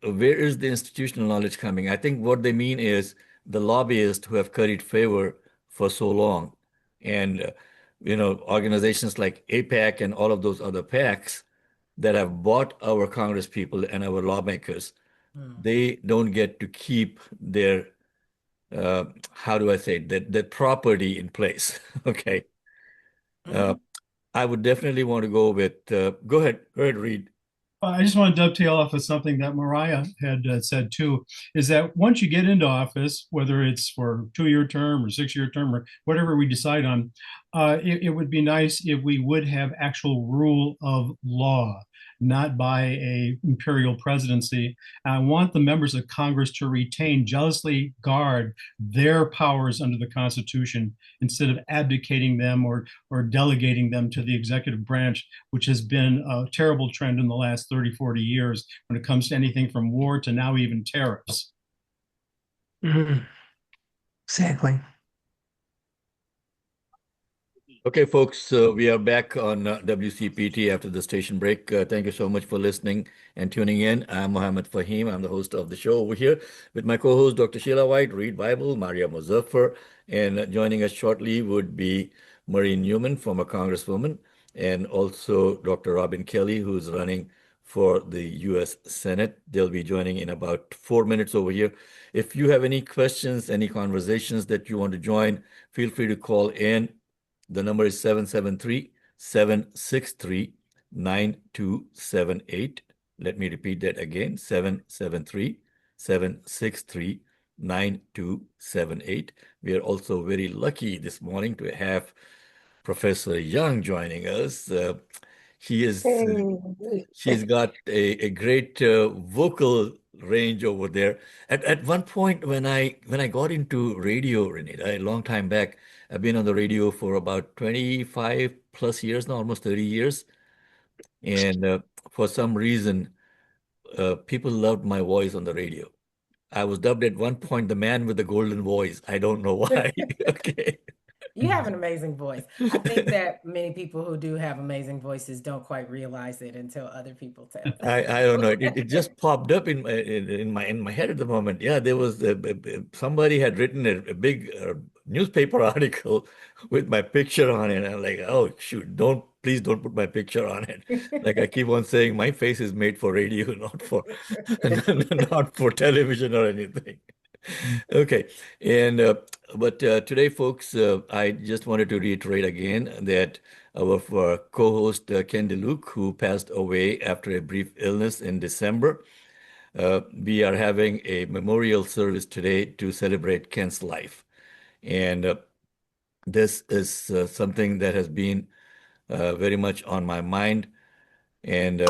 where is the institutional knowledge coming? I think what they mean is the lobbyists who have curried favor for so long, and organizations like AIPAC and all of those other PACs that have bought our Congress people and our lawmakers, they don't get to keep their how do I say that property in place. Okay. I would definitely want to go with, go ahead, Reed. I just want to dovetail off of something that Mariah had said too, is that once you get into office, whether it's for 2-year term or 6-year term or whatever we decide on, it would be nice if we would have actual rule of law, not by a imperial presidency. I want the members of Congress to jealously guard their powers under the Constitution instead of abdicating them or delegating them to the executive branch, which has been a terrible trend in the last 30, 40 years when it comes to anything from war to now even tariffs. Exactly. Okay, folks, we are back on WCPT after the station break. Thank you so much for listening and tuning in. I'm Mohammed Fahim. I'm the host of the show over here with my co-host, Dr. Sheila White, Read Bible, Maria Muzaffar, and joining us shortly would be Marie Newman, former Congresswoman, and also Dr. Robin Kelly, who's running for the U.S. Senate. They'll be joining in about 4 minutes over here. If you have any questions, any conversations that you want to join, feel free to call in. The number is 773-763-9278. Let me repeat that again, 773-763-9278. We are also very lucky this morning to have Professor Young joining us. She's got a great vocal range over there. At one point when I got into radio, Renita, a long time back, I've been on the radio for about 25 plus years now, almost 30 years. And for some reason, people loved my voice on the radio. I was dubbed at one point the man with the golden voice. I don't know why. Okay. You have an amazing voice. I think that many people who do have amazing voices don't quite realize it until other people tell them. I don't know. It just popped up in my head at the moment. Yeah, there was somebody had written a big newspaper article with my picture on it. And I'm like, oh shoot, please don't put my picture on it. Like I keep on saying, my face is made for radio, not for television or anything. Okay, and but today, folks, I just wanted to reiterate again that our co-host Ken DeLuke, who passed away after a brief illness in December, we are having a memorial service today to celebrate Ken's life, and this is something that has been very much on my mind, and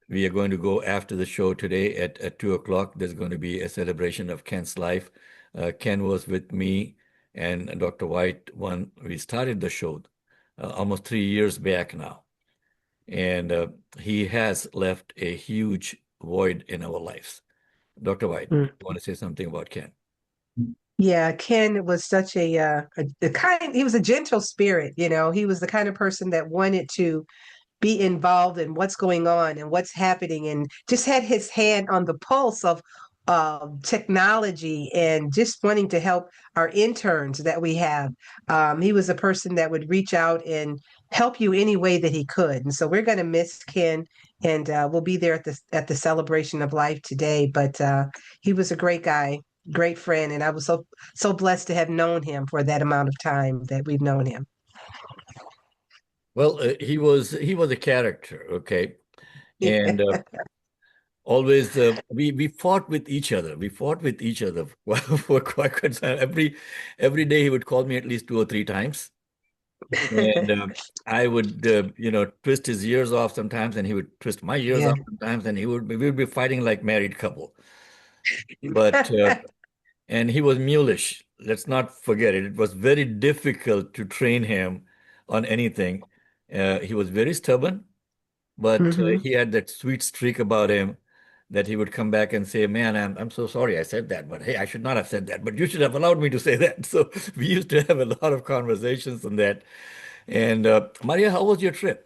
we are going to go after the show today at 2 o'clock. There's going to be a celebration of Ken's life. Ken was with me and Dr. White when we started the show almost 3 years back now. And he has left a huge void in our lives. Dr. White, you want to say something about Ken? Yeah, Ken was such he was a gentle spirit, you know. He was the kind of person that wanted to be involved in what's going on and what's happening, and just had his hand on the pulse of technology and just wanting to help our interns that we have. He was a person that would reach out and help you any way that he could. And so we're going to miss Ken, and we'll be there at the celebration of life today. But he was a great guy, great friend, and I was so blessed to have known him for that amount of time that we've known him. Well, he was a character, okay, and always we fought with each other. We fought with each other for quite some time. Every day he would call me at least 2 or 3 times, and I would twist his ears off sometimes, and he would twist my ears off sometimes, and we would be fighting like married couple. But and he was mulish. Let's not forget it. It was very difficult to train him on anything. He was very stubborn, but he had that sweet streak about him that he would come back and say, man, I'm so sorry I said that, but hey, I should not have said that, but you should have allowed me to say that. So we used to have a lot of conversations on that. And Maria, how was your trip?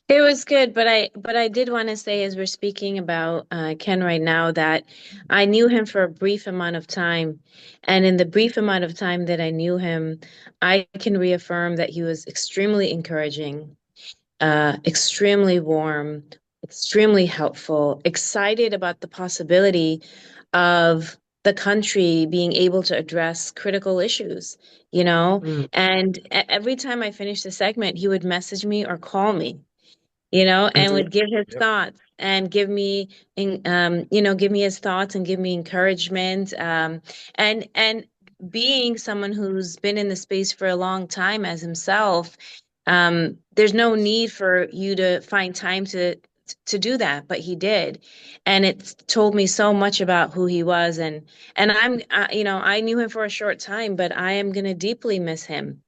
It was good, but I did want to say, as we're speaking about Ken right now, that I knew him for a brief amount of time. And in the brief amount of time that I knew him, I can reaffirm that he was extremely encouraging, extremely warm, extremely helpful, excited about the possibility of the country being able to address critical issues, you know? And every time I finished the segment, he would message me or call me, you know, and would give his thoughts and give me, give me his thoughts and give me encouragement. And being someone who's been in the space for a long time as himself, there's no need for you to find time to do that, but he did. And it told me so much about who he was. And I knew him for a short time, but I am going to deeply miss him,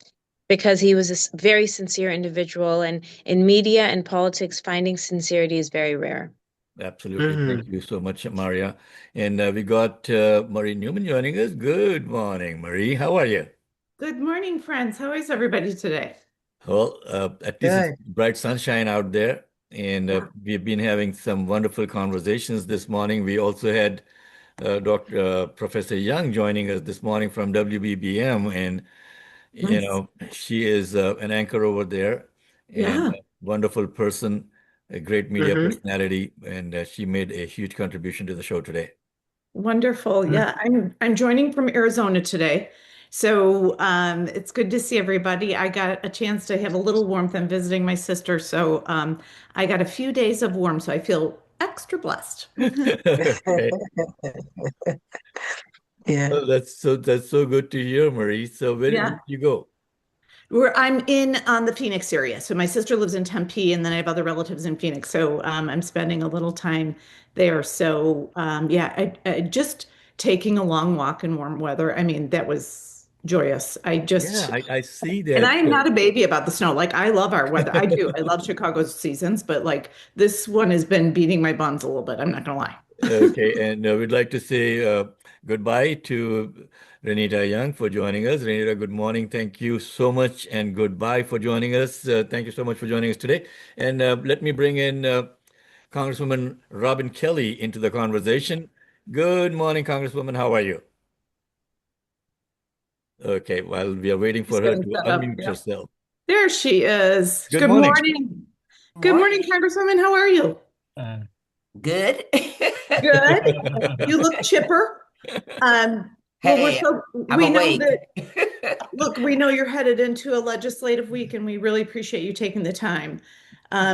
because he was a very sincere individual, and in media and politics, finding sincerity is very rare. Absolutely. Thank you so much, Maria. And we got Marie Newman joining us. Good morning, Marie. How are you? Good morning, friends. How is everybody today? Well, at least it's Good. bright sunshine out there, and we've been having some wonderful conversations this morning. We also had Professor Young joining us this morning from WBBM, and Nice. she is an anchor over there and Yeah, a wonderful person, a great media Hmm. personality, and she made a huge contribution to the show today. wonderful. Yeah, I'm joining from Arizona today. So it's good to see everybody. I got a chance to have a little warmth. I'm visiting my sister, so I got a few days of warmth, so I feel extra blessed. Okay. Yeah. Well, that's so good to hear, Marie. So where did Yeah. you go? I'm in the Phoenix area. So my sister lives in Tempe, and then I have other relatives in Phoenix. So I'm spending a little time there. So yeah, I just taking a long walk in warm weather. I mean, that was joyous. Yeah, I see And that. I am not a baby about the snow. Like I love our weather. I do. I love Chicago's seasons, but like this one has been beating my buns a little bit. I'm not gonna lie. Okay, and we'd like to say goodbye to Renita Young for joining us. Renita, good morning. Thank you so much, and goodbye for joining us. Thank you so much for joining us today. And let me bring in Congresswoman Robin Kelly into the conversation. Good morning, Congresswoman. How are you? Okay, while we are waiting Just for her getting to set up. unmute Yeah. herself. There she is. Good Good morning. morning. Good morning, Congresswoman. How are you? Uh, Good. Good. You look chipper. Well, Hey, I'm we know awake. that, look, we know you're headed into a legislative week, and we really appreciate you taking the time.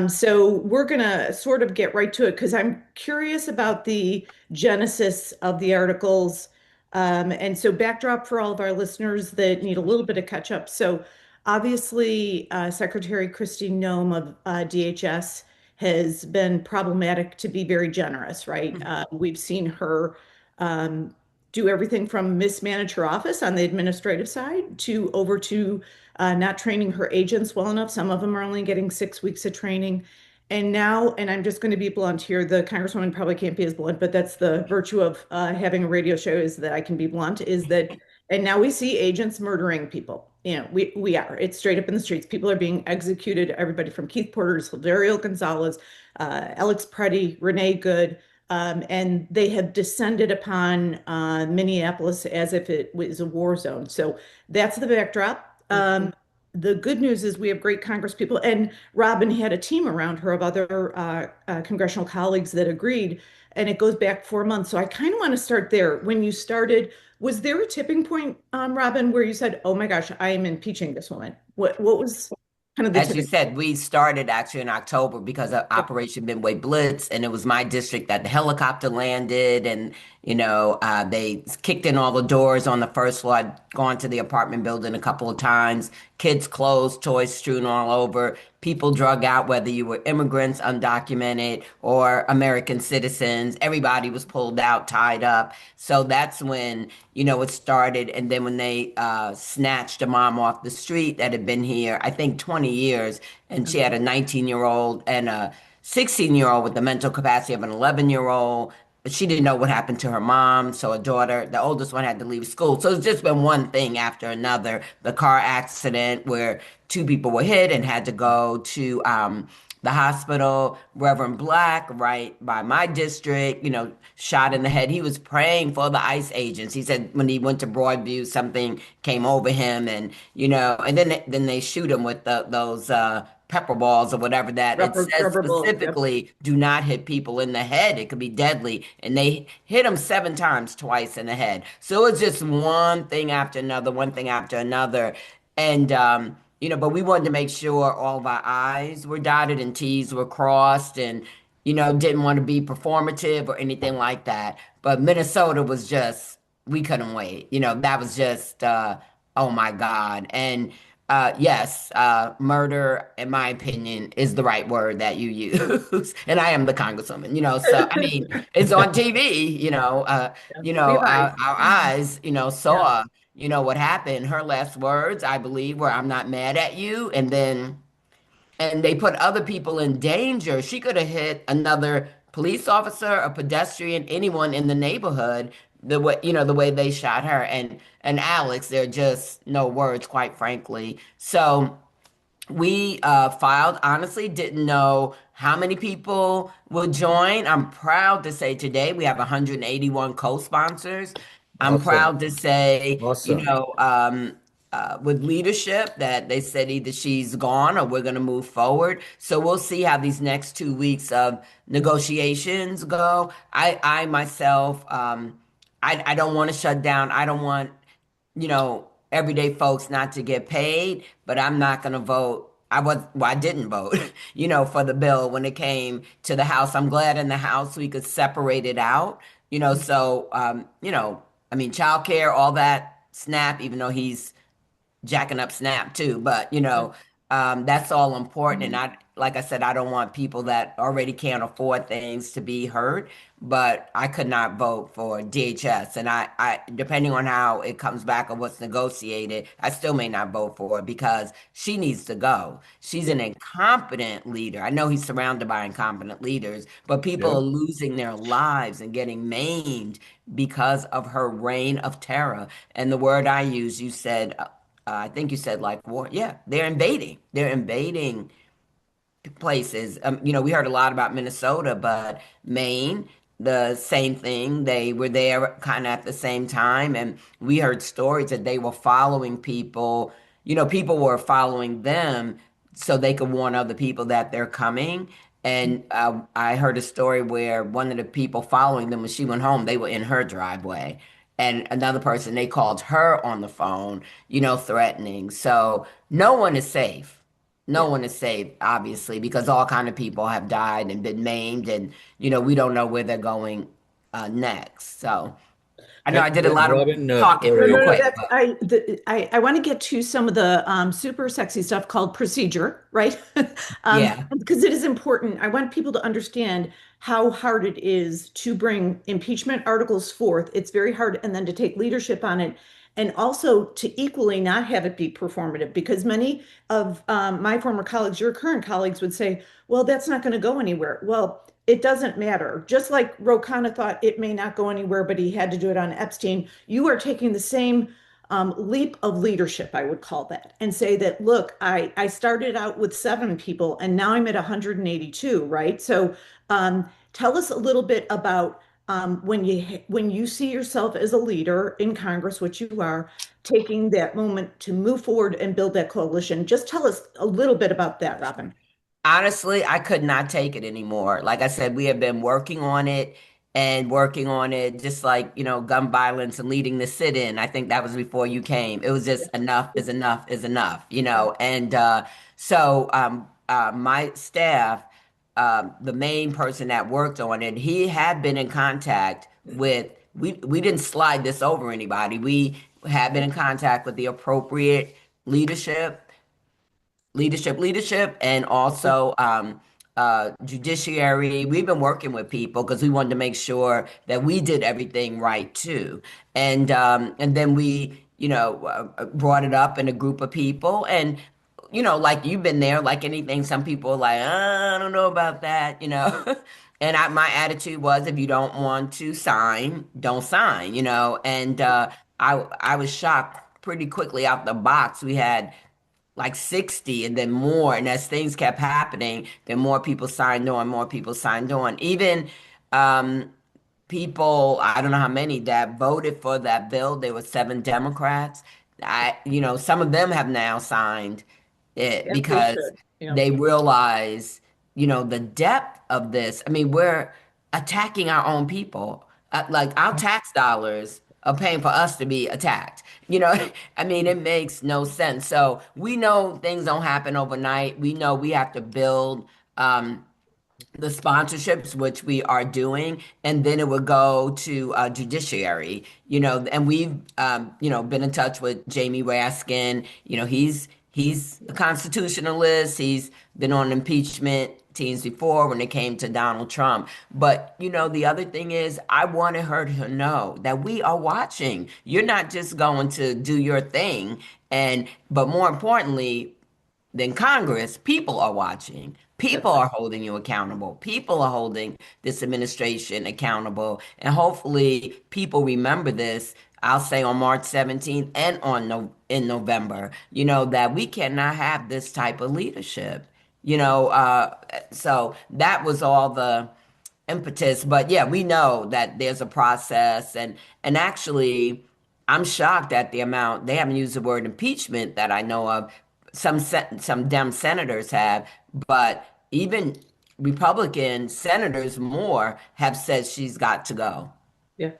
So we're gonna sort of get right to it because I'm curious about the genesis of the articles. And so backdrop for all of our listeners that need a little bit of catch up. So obviously, Secretary Kristi Noem of DHS has been problematic, to be very generous, right? We've seen her um, do everything from mismanage her office on the administrative side to over to not training her agents well enough. Some of them are only getting 6 weeks of training. And now, and I'm just going to be blunt here, the Congresswoman probably can't be as blunt, but that's the virtue of having a radio show, is that I can be blunt, is that, and now we see agents murdering people. You know, we are. It's straight up in the streets. People are being executed. Everybody from Keith Porter to Silverio Gonzalez, Alex Preddy, Renee Good, and they have descended upon Minneapolis as if it was a war zone. So that's the backdrop. The good news is we have great Congress people, and Robin had a team around her of other congressional colleagues that agreed, and it goes back 4 months. So I kind of want to start there. When you started, was there a tipping point, Robin, where you said, "Oh my gosh, I am impeaching this woman"? What was kind of the As you tipping said, we started actually in October because of Operation Midway Blitz, and it was my district that the helicopter landed, and they kicked in all the doors on the first floor. I'd gone to the apartment building a couple of times. Kids' clothes, toys strewn all over. People drug out, whether you were immigrants, undocumented, or American citizens. Everybody was pulled out, tied up. So that's when, it started. And then when they snatched a mom off the street that had been here, I think 20 years, and she had a 19-year-old and a 16-year-old with the mental capacity of an 11-year-old. But she didn't know what happened to her mom. So her daughter, the oldest one, had to leave school. So it's just been one thing after another. The car accident where two people were hit and had to go to the hospital. Reverend Black, right by my district, shot in the head. He was praying for the ICE agents. He said when he went to Broadview, something came over him, and and then they shoot him with those pepper balls or whatever that it says rubber bullet? Yep. specifically, do not hit people in the head. It could be deadly. And they hit him 7 times, twice in the head. So it's just one thing after another, one thing after another. And, but we wanted to make sure all of our I's were dotted and T's were crossed, and, didn't want to be performative or anything like that. But Minnesota was just, we couldn't wait. That was just, oh my God. And, yes, murder, in my opinion, is the right word that you use. And I am the congresswoman, so I mean, it's on TV, our eyes, saw, what happened. Her last words, I believe, were, "I'm not mad at you." And they put other people in danger. She could have hit another police officer, a pedestrian, anyone in the neighborhood, the way, the way they shot her and Alex, there are just no words, quite frankly. So we filed, honestly, didn't know how many people will join. I'm proud to say today we have 181 co-sponsors. I'm Awesome. proud to say, Awesome. with leadership that they said either she's gone or we're going to move forward. So we'll see how these next 2 weeks of negotiations go. I myself, I don't want to shut down. I don't want, everyday folks not to get paid, but I'm not going to vote. I didn't vote, for the bill when it came to the House. I'm glad in the House we could separate it out, so, I mean, childcare, all that, SNAP, even though he's jacking up Snap too, but that's all important. And like I said, I don't want people that already can't afford things to be hurt, but I could not vote for DHS. And I depending on how it comes back or what's negotiated, I still may not vote for it because she needs to go. She's an incompetent leader. I know he's surrounded by incompetent leaders, but people Yeah. are losing their lives and getting maimed because of her reign of terror. And the word I use, you said, I think you said like war. Yeah, they're invading. They're invading places. We heard a lot about Minnesota, but Maine, the same thing. They were there kind of at the same time, and we heard stories that they were following people. People were following them so they could warn other people that they're coming. And I heard a story where one of the people following them, when she went home, they were in her driveway. And another person, they called her on the phone, threatening. So no one is safe. No one is safe, obviously, because all kind of people have died and been maimed, and we don't know where they're going next. So I know I did a lot of Robin, talking or- real No, quick. that's, I want to get to some of the super sexy stuff called procedure, right? Yeah. Because it is important. I want people to understand how hard it is to bring impeachment articles forth. It's very hard, and then to take leadership on it, and also to equally not have it be performative. Because many of my former colleagues, your current colleagues, would say, "Well, that's not going to go anywhere." Well, it doesn't matter. Just like Ro Khanna thought it may not go anywhere, but he had to do it on Epstein, you are taking the same leap of leadership, I would call that, and say that, look, I started out with 7 people and now I'm at 182, right? So tell us a little bit about when you see yourself as a leader in Congress, which you are, taking that moment to move forward and build that coalition. Just tell us a little bit about that, Robin. Honestly, I could not take it anymore. Like I said, we have been working on it and working on it, just like, gun violence and leading the sit-in. I think that was before you came. It was just enough is enough is enough, And so my staff, the main person that worked on it, he had been in contact with, we didn't slide this over anybody. We had been in contact with the appropriate leadership, and also judiciary. We've been working with people because we wanted to make sure that we did everything right too. And then we, brought it up in a group of people. And like you've been there, like anything, some people are like, I don't know about that, And my attitude was, if you don't want to sign, don't sign, And I was shocked pretty quickly out the box. We had like 60 and then more. And as things kept happening, then more people signed on, more people signed on. Even people, I don't know how many that voted for that bill. There were 7 Democrats. Some of them have now signed it because they realize, the depth of this. I mean, we're attacking our own people. Like our tax dollars are paying for us to be attacked. I mean, it makes no sense. So we know things don't happen overnight. We know we have to build the sponsorships, which we are doing, and then it would go to judiciary, and we've, been in touch with Jamie Raskin. He's a constitutionalist. He's been on impeachment teams before when it came to Donald Trump. But, the other thing is, I wanted her to know that we are watching. You're not just going to do your thing. But more importantly, then Congress, people are watching. People are holding you accountable. People are holding this administration accountable. And hopefully people remember this. I'll say on March 17th and in November, that we cannot have this type of leadership. So that was all the impetus. But yeah, we know that there's a process, and actually, I'm shocked at the amount they haven't used the word impeachment that I know of. Some Dem senators have, but even Republican senators more have said she's got to go. Yeah.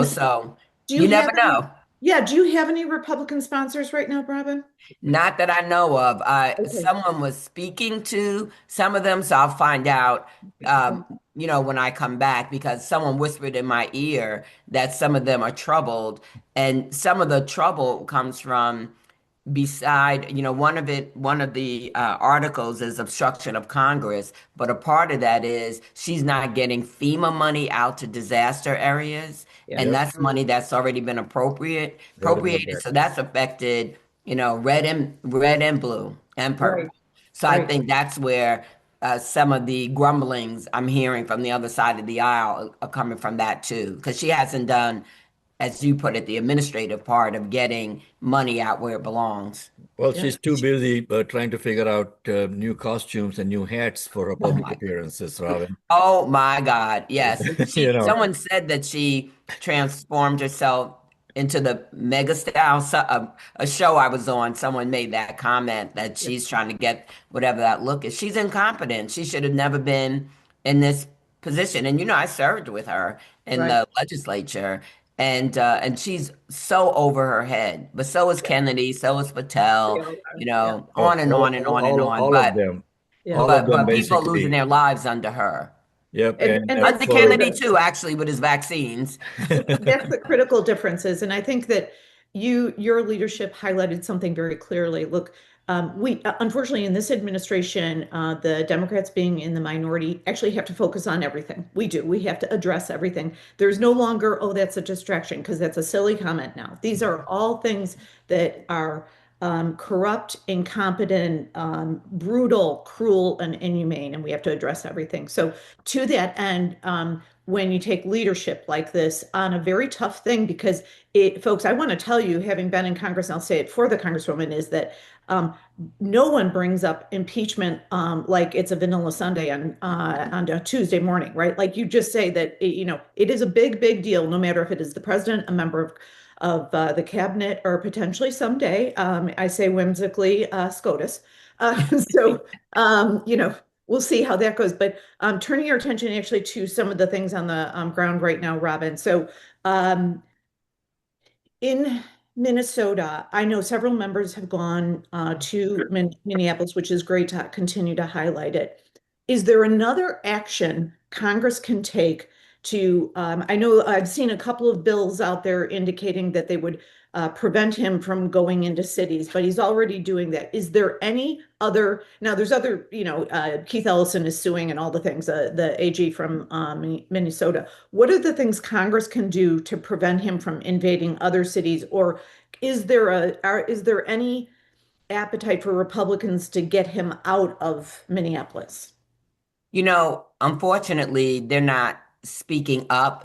So do you never know. Yeah. Do you have any Republican sponsors right now, Robin? Not that I know of. Someone was speaking to some of them, so I'll find out, when I come back, because someone whispered in my ear that some of them are troubled, and some of the trouble comes from one of the articles is obstruction of Congress, but a part of that is she's not getting FEMA money out to disaster areas, and that's money that's already been appropriated. So that's affected, red and blue and purple. Right. So I think that's where some of the grumblings I'm hearing from the other side of the aisle are coming from that too, because she hasn't done, as you put it, the administrative part of getting money out where it belongs. Well, she's too busy trying to figure out new costumes and new hats for her public appearances, Robin. Oh my God, yes. Someone said that she transformed herself into the megastar. A show I was on, someone made that comment that she's trying to get whatever that look is. She's incompetent. She should have never been in this position. And I served with her in the legislature. And she's so over her head, but so is Kennedy, so is Patel, on and on and on and on. All of them. But people losing their lives under her. Yep. And under Kennedy too, actually, with his vaccines. That's the critical differences. And I think that your leadership highlighted something very clearly. Look, we unfortunately in this administration, the Democrats being in the minority actually have to focus on everything. We do. We have to address everything. There's no longer, oh, that's a distraction, because that's a silly comment now. These are all things that are corrupt, incompetent, brutal, cruel, and inhumane, and we have to address everything. So to that end, when you take leadership like this on a very tough thing, because folks, I want to tell you, having been in Congress, and I'll say it for the Congresswoman, is that no one brings up impeachment like it's a vanilla Sunday on a Tuesday morning, right? Like you just say that, it is a big, big deal, no matter if it is the president, a member of the cabinet, or potentially someday, I say whimsically, SCOTUS. We'll see how that goes. But turning your attention actually to some of the things on the ground right now, Robin. So in Minnesota, I know several members have gone to Minneapolis, which is great to continue to highlight it. Is there another action Congress can take to, I know I've seen a couple of bills out there indicating that they would prevent him from going into cities, but he's already doing that. Is there any other, now there's other, Keith Ellison is suing and all the things, the AG from Minnesota. What are the things Congress can do to prevent him from invading other cities? Or is there any appetite for Republicans to get him out of Minneapolis? Unfortunately, they're not speaking up,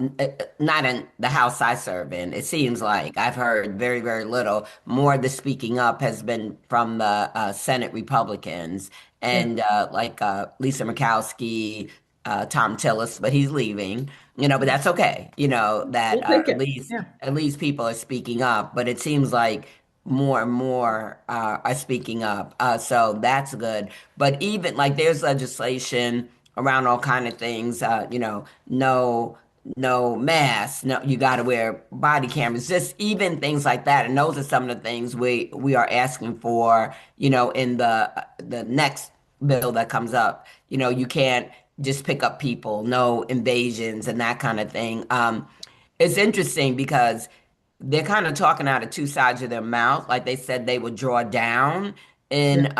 not in the House I serve in. It seems like I've heard very, very little. More of the speaking up has been from the Senate Republicans, and Lisa Murkowski, Tom Tillis, but he's leaving, but that's okay. At least people are speaking up, but it seems like more and more are speaking up. So that's good. But even there's legislation around all kind of things, no masks, no, you got to wear body cameras, just even things like that. And those are some of the things we are asking for, in the next bill that comes up. You can't just pick up people, no invasions and that kind of thing. It's interesting because they're kind of talking out of two sides of their mouth. Like they said they would draw down in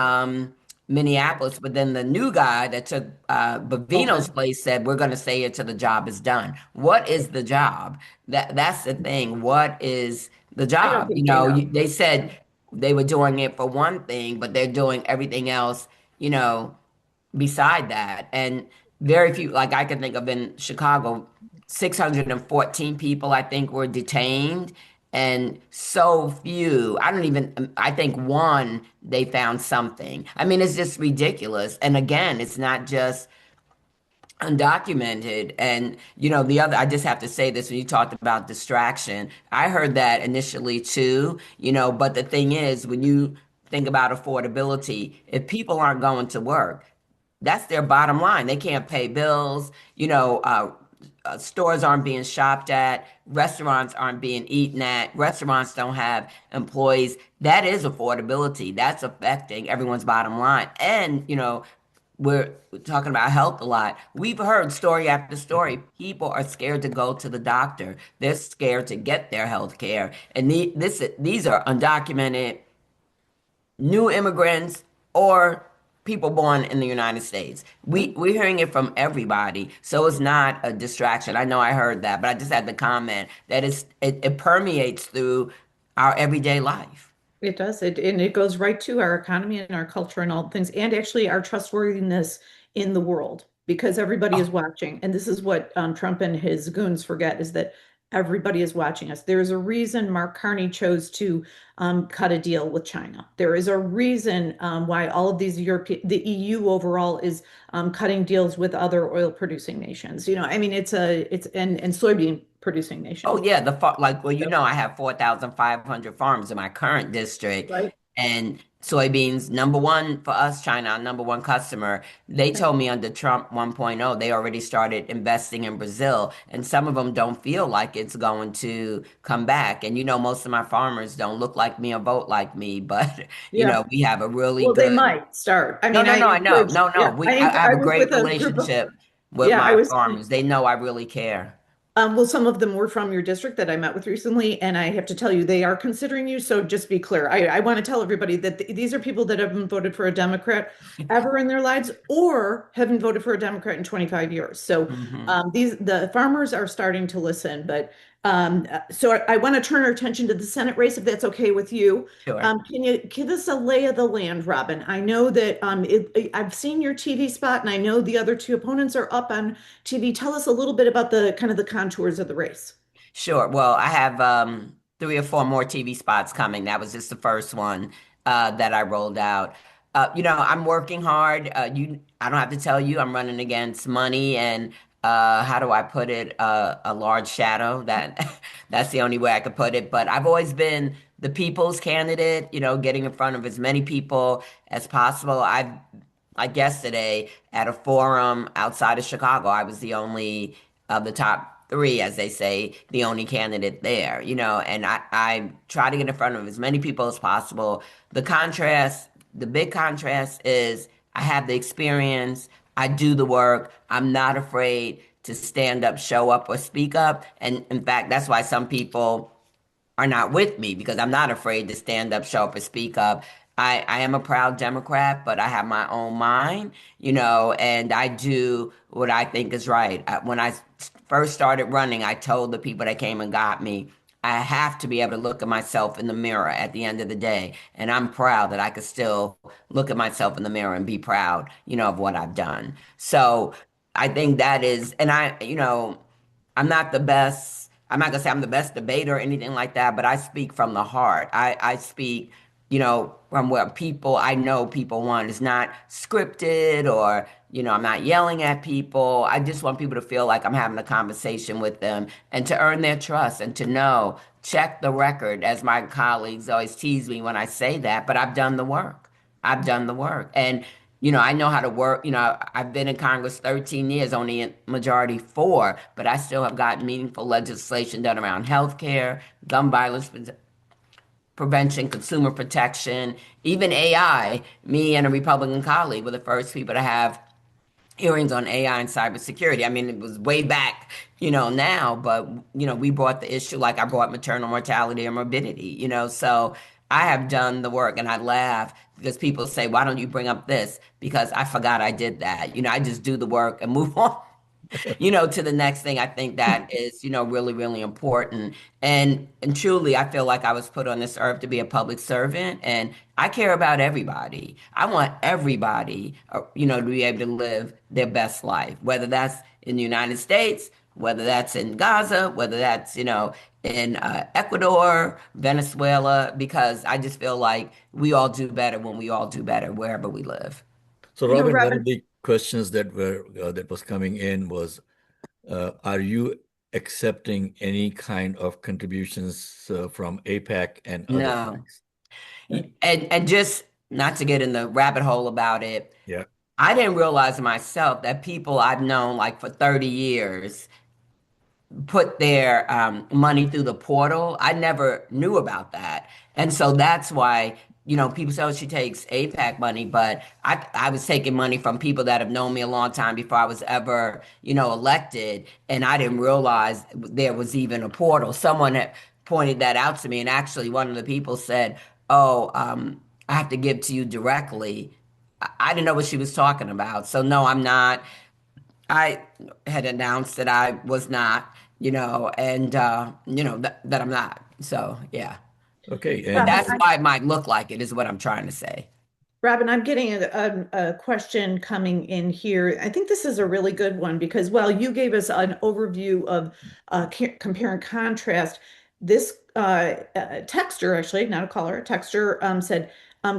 Minneapolis, but then the new guy that took Bavino's place said, we're going to stay here till the job is done. What is the job? That's the thing. What is the job? They said, they were doing it for one thing, but they're doing everything else, beside that. And very few, like I can think of in Chicago, 614 people, I think, were detained. And so few, I think one, they found something. I mean, it's just ridiculous. And again, it's not just undocumented. And, I just have to say this when you talked about distraction, I heard that initially too, but the thing is, when you think about affordability, if people aren't going to work, that's their bottom line. They can't pay bills, stores aren't being shopped at, restaurants aren't being eaten at, restaurants don't have employees. That is affordability. That's affecting everyone's bottom line. And, we're talking about health a lot. We've heard story after story. People are scared to go to the doctor. They're scared to get their health care. And these are undocumented new immigrants or people born in the United States. We're hearing it from everybody. So it's not a distraction. I know I heard that, but I just had to comment that it permeates through our everyday life. It does. And it goes right to our economy and our culture and all things, and actually our trustworthiness in the world, because everybody is watching. And this is what Trump and his goons forget, is that everybody is watching us. There is a reason Mark Carney chose to cut a deal with China. There is a reason why all of these the EU overall is cutting deals with other oil producing nations. I mean, and soybean producing nations. Oh yeah, I have 4,500 farms in my current district, right? And soybeans, number one for us, China, our number one customer. They told me under Trump 1.0, they already started investing in Brazil, and some of them don't feel like it's going to come back. And most of my farmers don't look like me or vote like me, but we have a really good. They might start. I mean, I know. I have a great relationship with my farmers. They know I really care. Well, some of them were from your district that I met with recently, and I have to tell you, they are considering you. So just be clear. I want to tell everybody that these are people that haven't voted for a Democrat ever in their lives, or haven't voted for a Democrat in 25 years. So the farmers are starting to listen. But so I want to turn our attention to the Senate race, if that's okay with you. Sure. Can you give us a lay of the land, Robin? I know that I've seen your TV spot, and I know the other two opponents are up on TV. Tell us a little bit about the contours of the race. Sure. Well, I have 3 or 4 more TV spots coming. That was just the first one that I rolled out. I'm working hard. I don't have to tell you, I'm running against money and how do I put it? A large shadow. That's the only way I could put it. But I've always been the people's candidate, getting in front of as many people as possible. Like yesterday at a forum outside of Chicago, I was the only of the top 3, as they say, the only candidate there, and I try to get in front of as many people as possible. The big contrast is I have the experience. I do the work. I'm not afraid to stand up, show up, or speak up. And in fact, that's why some people are not with me, because I'm not afraid to stand up, show up, or speak up. I am a proud Democrat, but I have my own mind, and I do what I think is right. When I first started running, I told the people that came and got me, I have to be able to look at myself in the mirror at the end of the day. And I'm proud that I could still look at myself in the mirror and be proud, of what I've done. So I think that is, and I'm not the best, I'm not gonna say I'm the best debater or anything like that, but I speak from the heart. I speak, from what I know people want. It's not scripted or, I'm not yelling at people. I just want people to feel like I'm having a conversation with them and to earn their trust and to know, check the record, as my colleagues always tease me when I say that, but I've done the work. I've done the work. And, I know how to work. I've been in Congress 13 years, only in majority 4, but I still have gotten meaningful legislation done around healthcare, gun violence prevention, consumer protection, even AI. Me and a Republican colleague were the first people to have hearings on AI and cybersecurity. I mean, it was way back, now, but, we brought the issue like I brought maternal mortality and morbidity, so I have done the work. And I laugh because people say, why don't you bring up this? Because I forgot I did that. I just do the work and move on. to the next thing. I think that is, really, really important. And truly, I feel like I was put on this earth to be a public servant, and I care about everybody. I want everybody, to be able to live their best life, whether that's in the United States, whether that's in Gaza, whether that's, in Ecuador, Venezuela, because I just feel like we all do better when we all do better wherever we live. So, Robin, one of the questions that was coming in was, are you accepting any kind of contributions from AIPAC and other flags? And just not to get in the rabbit hole about it, yeah, I didn't realize myself that people I've known like for 30 years put their money through the portal. I never knew about that. And so that's why, people say, oh, she takes AIPAC money, but I was taking money from people that have known me a long time before I was ever, elected. And I didn't realize there was even a portal. Someone had pointed that out to me. And actually one of the people said, oh, I have to give to you directly. I didn't know what she was talking about. So no, I'm not. I had announced that I was not, and that I'm not. So yeah. Okay. And that's why it might look like it, is what I'm trying to say. Robin, I'm getting a question coming in here. I think this is a really good one because, well, you gave us an overview of compare and contrast. This texter, actually, not a caller, a texter said,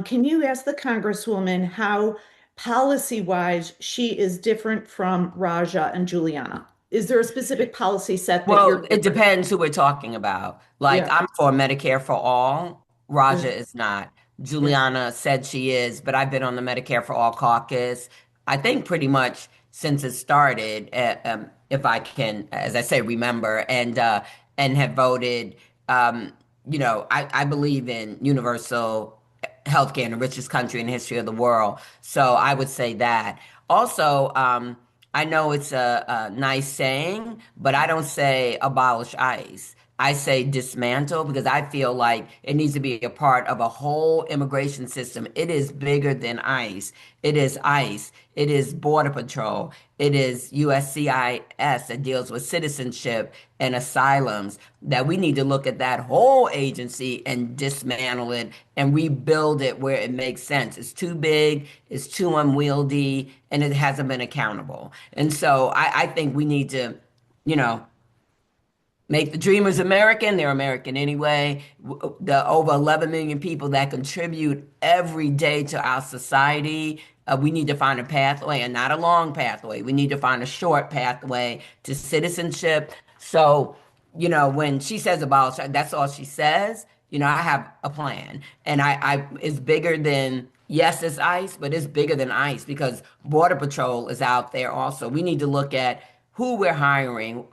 can you ask the Congresswoman how policy-wise she is different from Raja and Juliana? Is there a specific policy set that it depends who we're talking about. Like, Yeah. I'm for Medicare for all. Raja is not. Juliana said she is, but I've been on the Medicare for All caucus, I think pretty much since it started, if I can, as I say, remember, and have voted. I believe in universal healthcare in the richest country in the history of the world. So I would say that. Also, I know it's a nice saying, but I don't say abolish ICE. I say dismantle, because I feel like it needs to be a part of a whole immigration system. It is bigger than ICE. It is ICE. It is Border Patrol. It is USCIS that deals with citizenship and asylums, that we need to look at that whole agency and dismantle it and rebuild it where it makes sense. It's too big, it's too unwieldy, and it hasn't been accountable. And so I think we need to, make the dreamers American. They're American anyway. The over 11 million people that contribute every day to our society, we need to find a pathway, and not a long pathway. We need to find a short pathway to citizenship. So, when she says abolish, that's all she says. I have a plan, and I it's bigger than, yes, it's ICE, but it's bigger than ICE, because Border Patrol is out there also. We need to look at who we're hiring,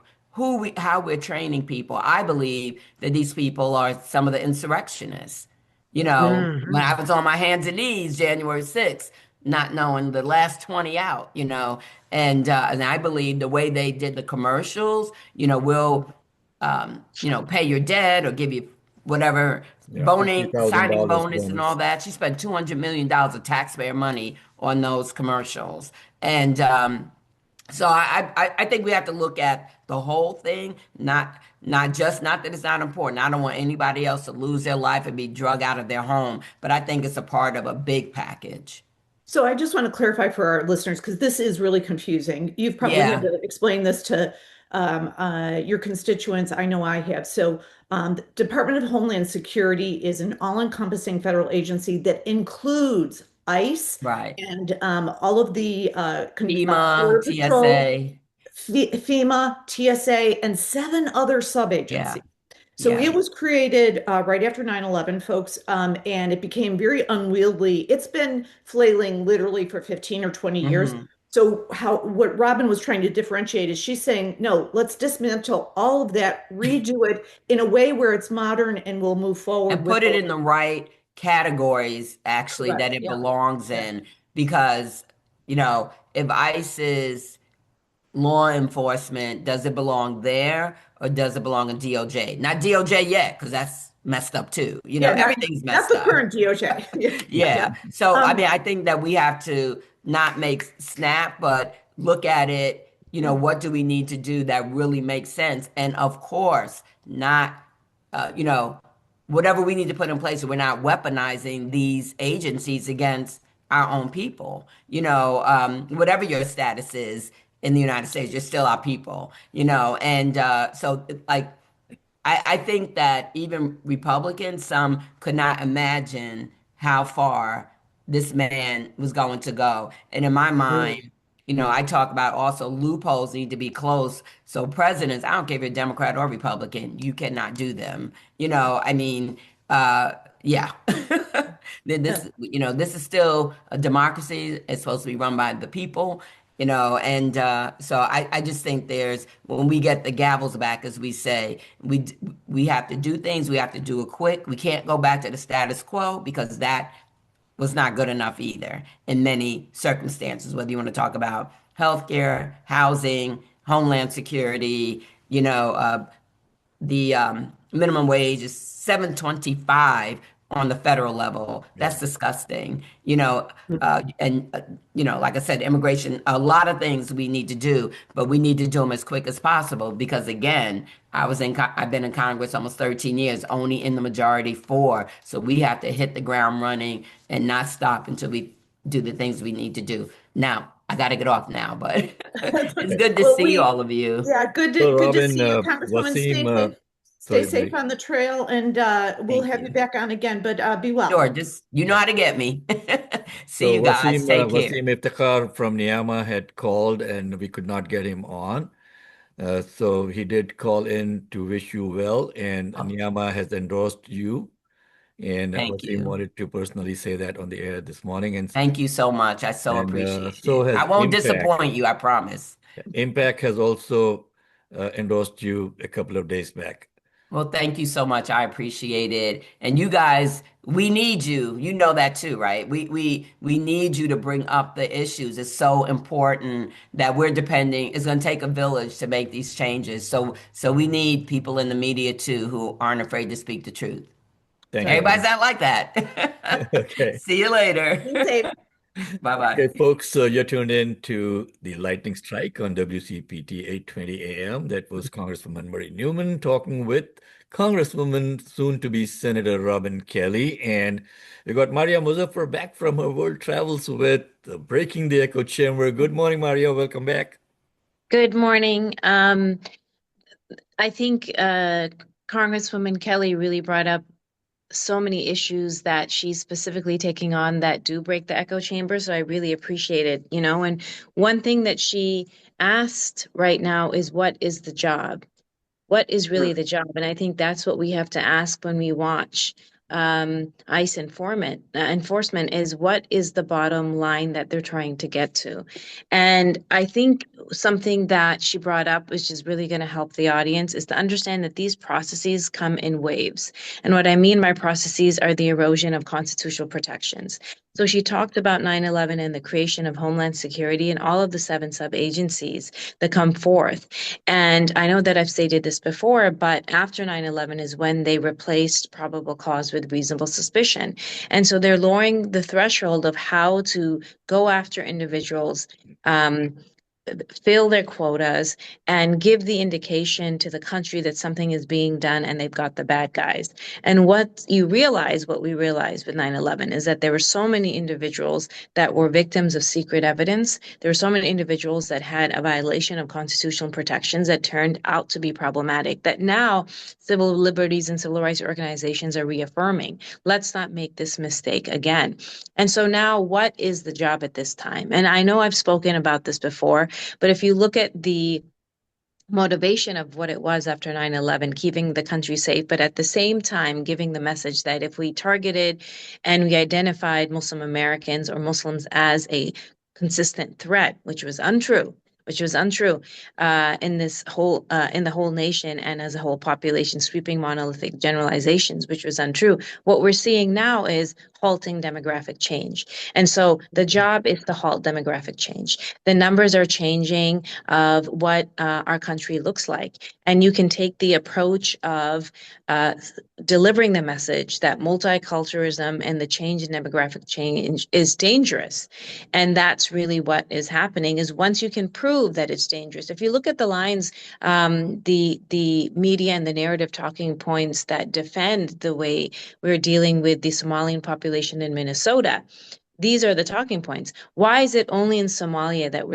how we're training people. I believe that these people are some of the insurrectionists. When I was on my hands and knees January 6th, not knowing the last 20 out, and I believe the way they did the commercials, we'll, pay your debt or give you whatever signing bonus and all that. She spent $200 million of taxpayer money on those commercials. And so I think we have to look at the whole thing, not that it's not important. I don't want anybody else to lose their life and be drug out of their home, but I think it's a part of a big package. So I just want to clarify for our listeners, because this is really confusing. You've probably had to explain this to your constituents. I know I have. So the Department of Homeland Security is an all-encompassing federal agency that includes ICE, right, and all of the FEMA, TSA. FEMA, TSA, and 7 other sub-agencies. So it was created right after 9/11, folks, and it became very unwieldy. It's been flailing literally for 15 or 20 years. So what Robin was trying to differentiate is she's saying, no, let's dismantle all of that, redo it in a way where it's modern and we'll move forward. And put it in the right categories, actually, that it belongs in. Because, if ICE is law enforcement, does it belong there or does it belong in DOJ? Not DOJ yet, because that's messed up too. Everything's messed up. That's the current DOJ. Yeah. So, I think that we have to not make snap, but look at it what do we need to do that really makes sense? And of course, not, whatever we need to put in place, so we're not weaponizing these agencies against our own people. Whatever your status is in the United States, you're still our people, and so like, I think that even Republicans, some could not imagine how far this man was going to go. And in my mind, I talk about also loopholes need to be closed. So presidents, I don't care if you're Democrat or Republican, you cannot do them. I mean, yeah. This is still a democracy. It's supposed to be run by the people. And so I just think when we get the gavels back, as we say, we have to do things. We have to do it quick. We can't go back to the status quo because that was not good enough either in many circumstances, whether you want to talk about healthcare, housing, homeland security, the minimum wage is $7.25 on the federal level. That's disgusting. Like I said, immigration, a lot of things we need to do, but we need to do them as quick as possible because again, I've been in Congress almost 13 years, only in the majority 4. So we have to hit the ground running and not stop until we do the things we need to do. Now, I got to get off now, but it's good to see all of you. Yeah, good to see you, Congresswoman. Stay safe on the trail, and we'll have you back on again, but be well. Sure, just, you know how to get me. See you guys, take care. Wasim Iftikhar from Niyama had called, and we could not get him on. So he did call in to wish you well, and Niyama has endorsed you. And Wasim wanted to personally say that on the air this morning. And thank you so much. I so appreciate it. I won't disappoint you, I promise. Impact has also endorsed you a couple of days back. Well, thank you so much. I appreciate it. And you guys, we need you. You know that too, right? We need you to bring up the issues. It's so important that we're depending. It's going to take a village to make these changes. So we need people in the media too who aren't afraid to speak the truth. Everybody's not like that. Okay. See you later. Be safe. Bye-bye. Okay, folks, you're tuned in to the Lightning Strike on WCPT 820 AM. That was Congresswoman Marie Newman talking with Congresswoman, soon-to-be Senator Robin Kelly. And we got Maria Muzaffar back from her world travels with Breaking the Echo Chamber. Good morning, Maria. Welcome back. Good morning. I think Congresswoman Kelly really brought up so many issues that she's specifically taking on that do break the echo chamber. So I really appreciate it, and one thing that she asked right now is, what is the job? What is really the job? And I think that's what we have to ask when we watch ICE enforcement is, what is the bottom line that they're trying to get to? And I think something that she brought up, which is really going to help the audience, is to understand that these processes come in waves. And what I mean by processes are the erosion of constitutional protections. So she talked about 9/11 and the creation of Homeland Security and all of the 7 sub-agencies that come forth. And I know that I've stated this before, but after 9/11 is when they replaced probable cause with reasonable suspicion. And so they're lowering the threshold of how to go after individuals, fill their quotas, and give the indication to the country that something is being done and they've got the bad guys. And what we realized with 9/11 is that there were so many individuals that were victims of secret evidence. There were so many individuals that had a violation of constitutional protections that turned out to be problematic, that now civil liberties and civil rights organizations are reaffirming. Let's not make this mistake again. And so now, what is the job at this time? And I know I've spoken about this before, but if you look at the motivation of what it was after 9/11, keeping the country safe, but at the same time giving the message that if we targeted and we identified Muslim Americans or Muslims as a consistent threat, which was untrue, in the whole nation and as a whole population, sweeping monolithic generalizations, which was untrue. What we're seeing now is halting demographic change. And so the job is to halt demographic change. The numbers are changing of what our country looks like. And you can take the approach of delivering the message that multiculturalism and the change in demographic change is dangerous. And that's really what is happening, is once you can prove that it's dangerous. If you look at the lines, the media and the narrative talking points that defend the way we're dealing with the Somalian population in Minnesota, these are the talking points. Why is it only in Somalia that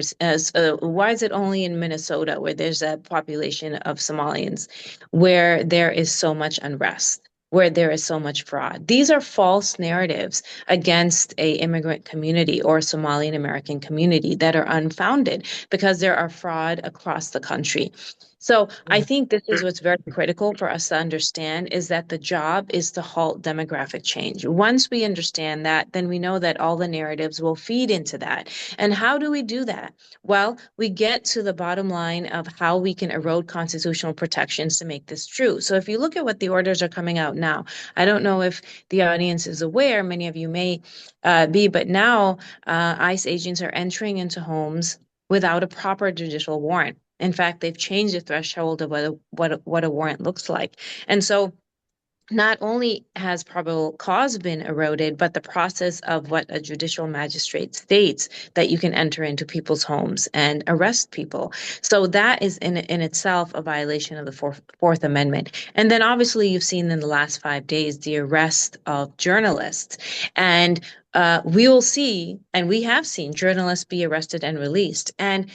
why is it only in Minnesota where there's a population of Somalians where there is so much unrest, where there is so much fraud? These are false narratives against a immigrant community or Somalian American community that are unfounded, because there are fraud across the country. So I think this is what's very critical for us to understand, is that the job is to halt demographic change. Once we understand that, then we know that all the narratives will feed into that. And how do we do that? Well, we get to the bottom line of how we can erode constitutional protections to make this true. So if you look at what the orders are coming out now, I don't know if the audience is aware, many of you may be, but now ICE agents are entering into homes without a proper judicial warrant. In fact, they've changed the threshold of what a warrant looks like. And so not only has probable cause been eroded, but the process of what a judicial magistrate states, that you can enter into people's homes and arrest people. So that is in itself a violation of the Fourth Amendment. And then obviously you've seen in the last 5 days the arrest of journalists. And we will see, and we have seen journalists be arrested and released. And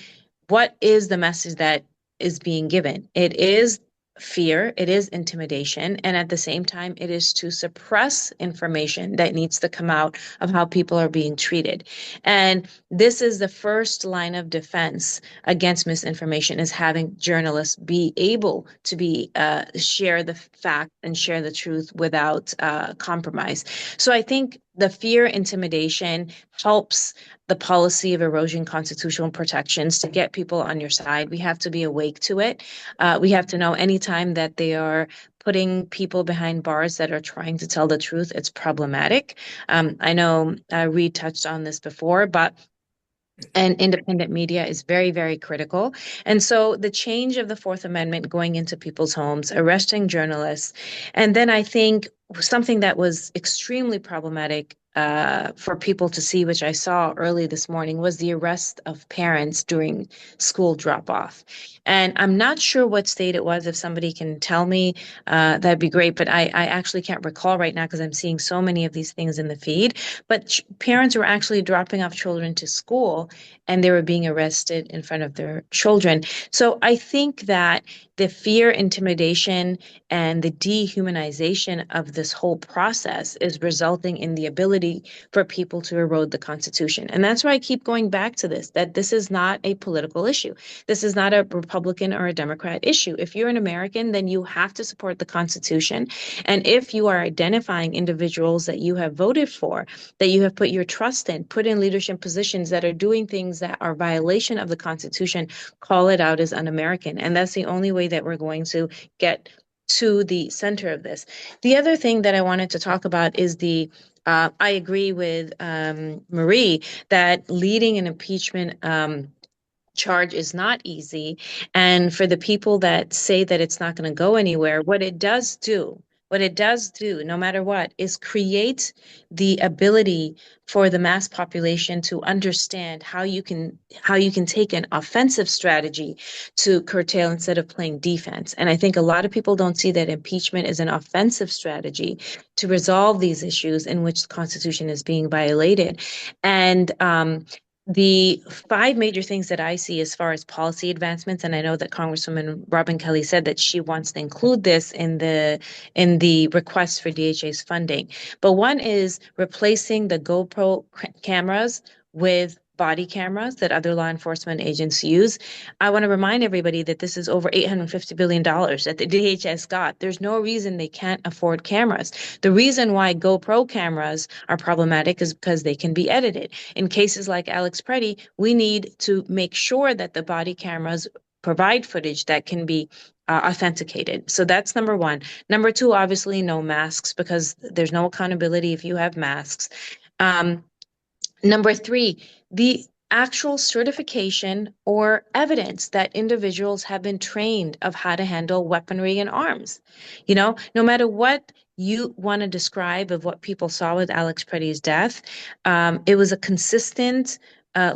what is the message that is being given? It is fear, it is intimidation, and at the same time, it is to suppress information that needs to come out of how people are being treated. And this is the first line of defense against misinformation, is having journalists be able to be share the fact and share the truth without compromise. So I think the fear intimidation helps the policy of erosion constitutional protections to get people on your side. We have to be awake to it. We have to know anytime that they are putting people behind bars that are trying to tell the truth, it's problematic. I know Reed touched on this before, but and independent media is very, very critical. And so the change of the Fourth Amendment going into people's homes, arresting journalists, and then I think something that was extremely problematic for people to see, which I saw early this morning, was the arrest of parents during school drop-off. And I'm not sure what state it was. If somebody can tell me, that'd be great. But I actually can't recall right now because I'm seeing so many of these things in the feed. But parents were actually dropping off children to school and they were being arrested in front of their children. So I think that the fear, intimidation, and the dehumanization of this whole process is resulting in the ability for people to erode the Constitution. And that's why I keep going back to this, that this is not a political issue. This is not a Republican or a Democrat issue. If you're an American, then you have to support the Constitution. And if you are identifying individuals that you have voted for, that you have put your trust in, put in leadership positions that are doing things that are violation of the Constitution, call it out as un-American. And that's the only way that we're going to get to the center of this. The other thing that I wanted to talk about is I agree with Marie that leading an impeachment charge is not easy. And for the people that say that it's not going to go anywhere, what it does do, no matter what, is create the ability for the mass population to understand how you can take an offensive strategy to curtail instead of playing defense. And I think a lot of people don't see that impeachment is an offensive strategy to resolve these issues in which the Constitution is being violated. And the 5 major things that I see as far as policy advancements, and I know that Congresswoman Robin Kelly said that she wants to include this in the request for DHA's funding. But one is replacing the GoPro cameras with body cameras that other law enforcement agents use. I want to remind everybody that this is over $850 billion that the DHS got. There's no reason they can't afford cameras. The reason why GoPro cameras are problematic is because they can be edited. In cases like Alex Preddy, we need to make sure that the body cameras provide footage that can be authenticated. So that's number one. Number two, obviously, no masks, because there's no accountability if you have masks. Number three, actual certification or evidence that individuals have been trained of how to handle weaponry and arms. You know, no matter what you want to describe of what people saw with Alex Pretty's death, it was a consistent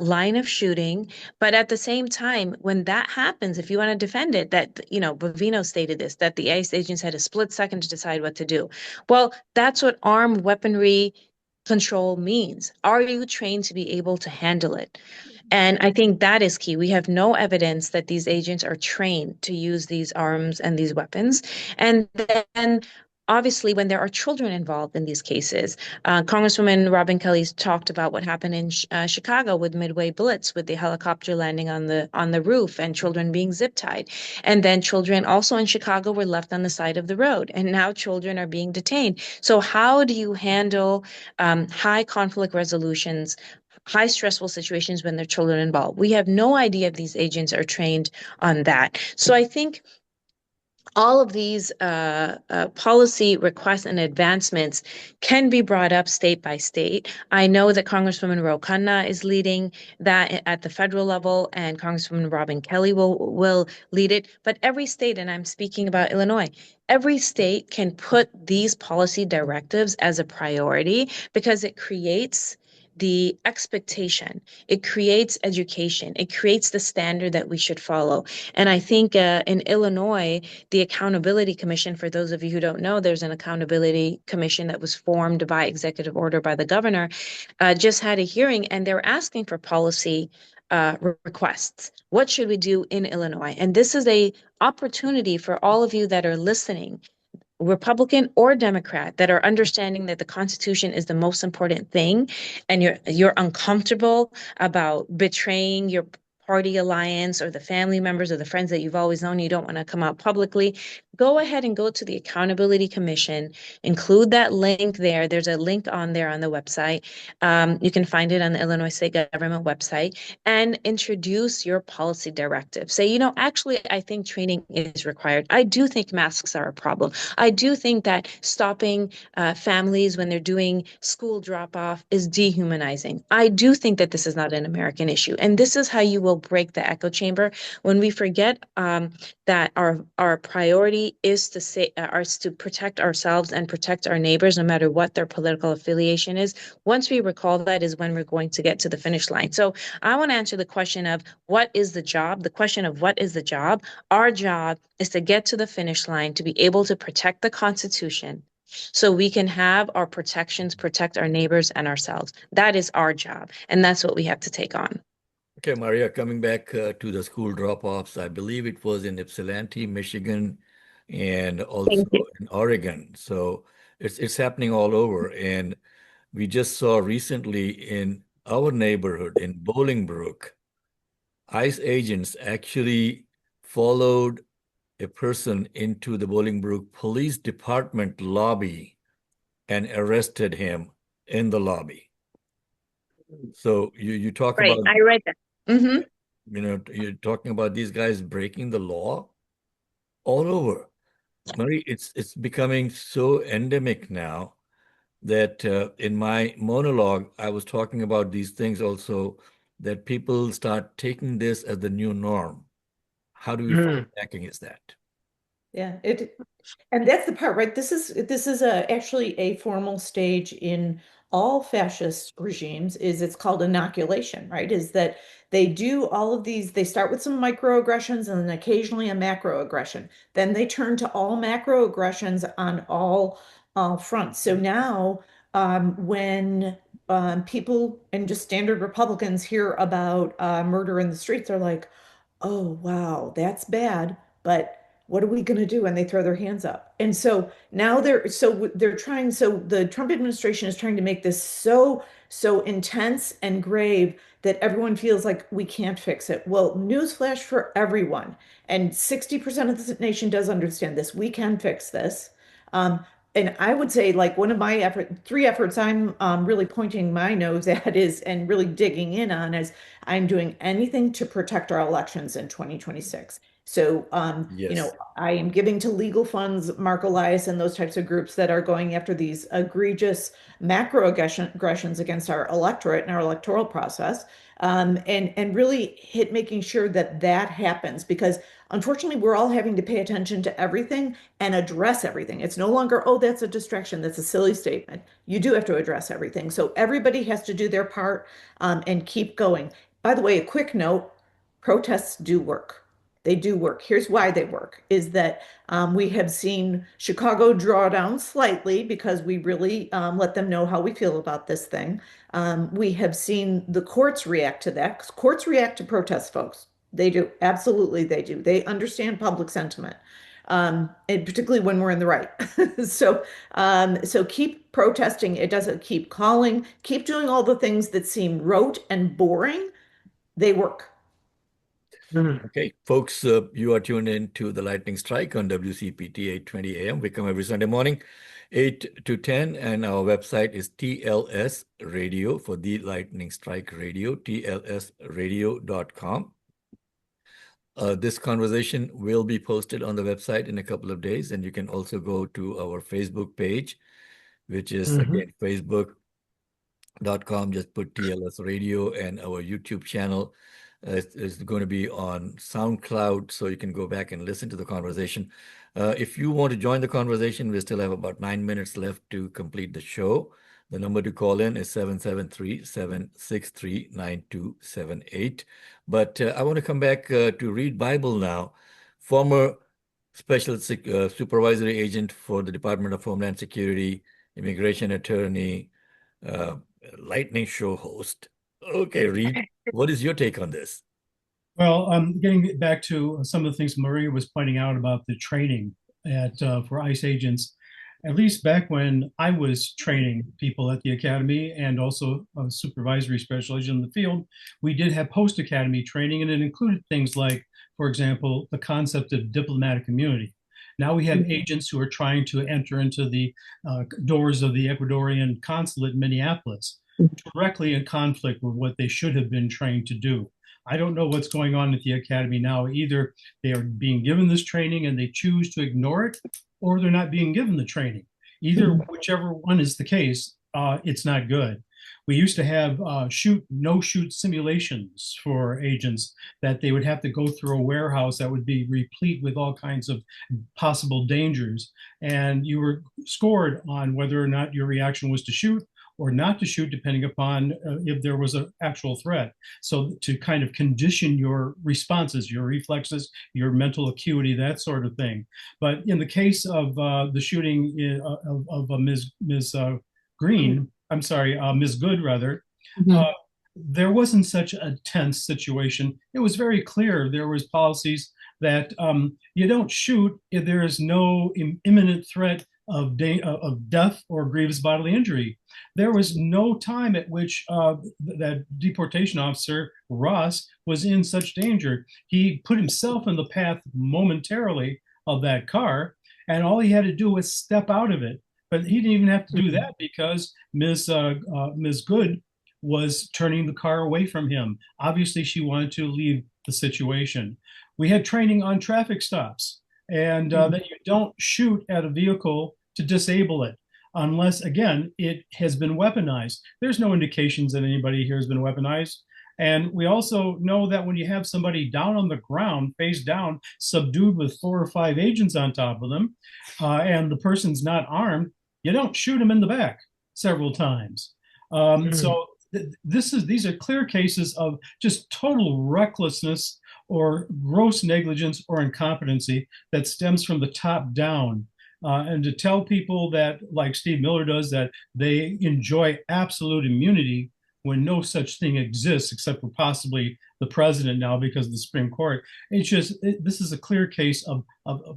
line of shooting. But at the same time, when that happens, if you want to defend it, that, you know, Bovino stated this, that the ICE agents had a split second to decide what to do. Well, that's what armed weaponry control means. Are you trained to be able to handle it? And I think that is key. We have no evidence that these agents are trained to use these arms and these weapons. And then obviously, when there are children involved in these cases, Congresswoman Robin Kelly's talked about what happened in Chicago with Midway Blitz, with the helicopter landing on the roof and children being zip tied. And then children also in Chicago were left on the side of the road, and now children are being detained. So how do you handle high conflict resolutions, high stressful situations when there are children involved? We have no idea if these agents are trained on that. So I think all of these policy requests and advancements can be brought up state by state. I know that Congresswoman Ro Khanna is leading that at the federal level, and Congresswoman Robin Kelly will lead it. But every state, and I'm speaking about Illinois, every state can put these policy directives as a priority because it creates the expectation, it creates education, it creates the standard that we should follow. And I think in Illinois, the Accountability Commission, for those of you who don't know, there's an accountability commission that was formed by executive order by the governor, just had a hearing, and they're asking for policy requests. What should we do in Illinois? And this is a opportunity for all of you that are listening, Republican or Democrat, that are understanding that the Constitution is the most important thing, and you're uncomfortable about betraying your party alliance or the family members or the friends that you've always known, you don't want to come out publicly, go ahead and go to the Accountability Commission, include that link there. There's a link on there on the website. You can find it on the Illinois State Government website, and introduce your policy directive. Say, you know, actually, I think training is required. I do think masks are a problem. I do think that stopping families when they're doing school drop-off is dehumanizing. I do think that this is not an American issue. And this is how you will break the echo chamber. When we forget that our priority is to protect ourselves and protect our neighbors, no matter what their political affiliation is. Once we recall that is when we're going to get to the finish line. So I want to answer the question of what is the job? The question of what is the job? Our job is to get to the finish line, to be able to protect the Constitution, so we can have our protections, protect our neighbors and ourselves. That is our job, and that's what we have to take on. Okay, Maria, coming back to the school drop-offs, I believe it was in Ypsilanti, Michigan, and also in Oregon. So it's happening all over. And we just saw recently in our neighborhood in Bolingbrook, ICE agents actually followed a person into the Bolingbrook Police Department lobby and arrested him in the lobby. So you talk Right, about, I read that. Mm-hmm. you know, you're talking about these guys breaking the law all over. Marie, it's becoming so endemic now that in my monologue, I was talking about these things also, that people start taking this as the new norm. How do we fight back against that? Yeah, and that's the part, right? This is actually a formal stage in all fascist regimes. It's called inoculation, right? Is that they do all of these, they start with some microaggressions and then occasionally a macroaggression. Then they turn to all macroaggressions on all fronts. So now when people and just standard Republicans hear about murder in the streets, they're like, oh, wow, that's bad, but what are we going to do? And they throw their hands up. And so now they're trying, so the Trump administration is trying to make this so intense and grave that everyone feels like we can't fix it. Well, newsflash for everyone. And 60% of the nation does understand this. We can fix this. And I would say, like, one of my three efforts I'm really pointing my nose at is, and really digging in on, is I'm doing anything to protect our elections in 2026. So, Yes. I am giving to legal funds, Mark Elias, and those types of groups that are going after these egregious macro aggressions against our electorate and our electoral process, and really making sure that that happens, because unfortunately we're all having to pay attention to everything and address everything. It's no longer, oh, that's a distraction, that's a silly statement. You do have to address everything. So everybody has to do their part, and keep going. By the way, a quick note, protests do work. They do work. Here's why they work, is that we have seen Chicago draw down slightly because we really let them know how we feel about this thing. We have seen the courts react to that. 'Cause courts react to protests, folks. They do. Absolutely, they do. They understand public sentiment, and particularly when we're in the right. So keep protesting. It doesn't keep calling. Keep doing all the things that seem rote and boring. They work. Okay, folks, you are tuned in to the Lightning Strike on WCPT 820 AM. We come every Sunday morning, 8 to 10, and our website is TLS Radio for the Lightning Strike Radio, tlsradio.com. This conversation will be posted on the website in a couple of days, and you can also go to our Facebook page, which is again facebook.com. Just put TLS Radio, and our YouTube channel is going to be on SoundCloud, so you can go back and listen to the conversation. If you want to join the conversation, we still have about 9 minutes left to complete the show. The number to call in is 773-763-9278. But I want to come back to Reed Bible now, former special supervisory agent for the Department of Homeland Security, immigration attorney, Lightning Show host. Okay, Reed, what is your take on this? Well, getting back to some of the things Maria was pointing out about the training for ICE agents, at least back when I was training people at the academy and also a supervisory special agent in the field, we did have post-academy training, and it included things like, for example, the concept of diplomatic immunity. Now we have agents who are trying to enter into the doors of the Ecuadorian consulate in Minneapolis, directly in conflict with what they should have been trained to do. I don't know what's going on at the academy now. Either they are being given this training and they choose to ignore it, or they're not being given the training. Either whichever one is the case, it's not good. We used to have no-shoot simulations for agents that they would have to go through a warehouse that would be replete with all kinds of possible dangers. And you were scored on whether or not your reaction was to shoot or not to shoot, depending upon if there was an actual threat. So to kind of condition your responses, your reflexes, your mental acuity, that sort of thing. But in the case of the shooting of Ms. Green, I'm sorry, Ms. Good rather, there wasn't such a tense situation. It was very clear there was policies that you don't shoot if there is no imminent threat of death or grievous bodily injury. There was no time at which that deportation officer, Ross, was in such danger. He put himself in the path momentarily of that car, and all he had to do was step out of it. But he didn't even have to do that because Ms. Good was turning the car away from him. Obviously, she wanted to leave the situation. We had training on traffic stops, and that you don't shoot at a vehicle to disable it unless, again, it has been weaponized. There's no indications that anybody here has been weaponized. And we also know that when you have somebody down on the ground, face down, subdued with 4 or 5 agents on top of them, and the person's not armed, you don't shoot them in the back several times. So these are clear cases of just total recklessness or gross negligence or incompetency that stems from the top down. And to tell people that, like Steve Miller does, that they enjoy absolute immunity when no such thing exists except for possibly the president now because of the Supreme Court. It's just, this is a clear case of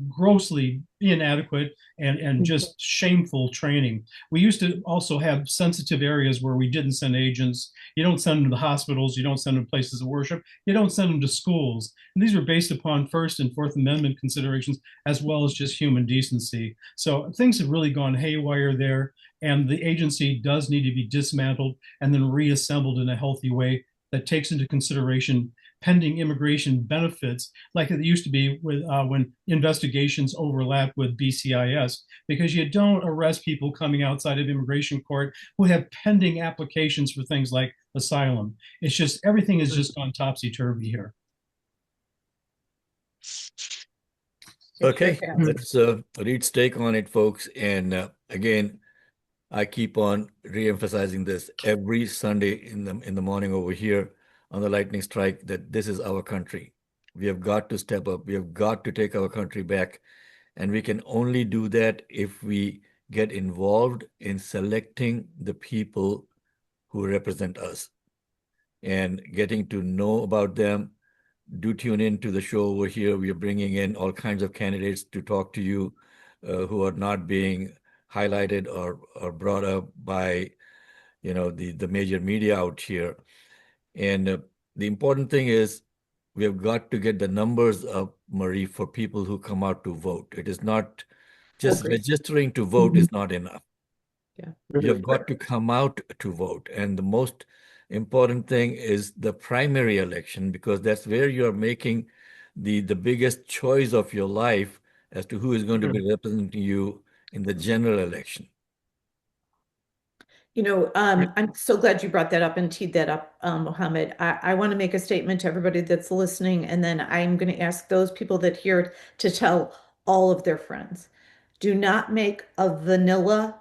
grossly inadequate and just shameful training. We used to also have sensitive areas where we didn't send agents. You don't send them to hospitals. You don't send them to places of worship. You don't send them to schools. And these were based upon First and Fourth Amendment considerations, as well as just human decency. So things have really gone haywire there. And the agency does need to be dismantled and then reassembled in a healthy way that takes into consideration pending immigration benefits like it used to be with when investigations overlap with BCIS, because you don't arrest people coming outside of immigration court who have pending applications for things like asylum. It's just everything is just gone topsy-turvy here. Okay, let's Reed's take on it, folks. And again, I keep on re-emphasizing this every Sunday in the morning over here on the Lightning Strike, that this is our country. We have got to step up. We have got to take our country back. And we can only do that if we get involved in selecting the people who represent us and getting to know about them. Do tune in to the show over here. We are bringing in all kinds of candidates to talk to you who are not being highlighted or brought up by, the major media out here. And the important thing is we have got to get the numbers up, Marie, for people who come out to vote. It is not just registering to vote is not enough. Yeah. You have got to come out to vote. And the most important thing is the primary election, because that's where you're making the biggest choice of your life as to who is going to be representing you in the general election. I'm so glad you brought that up and teed that up, Mohammed. I want to make a statement to everybody that's listening, and then I'm going to ask those people that hear it to tell all of their friends. Do not make a vanilla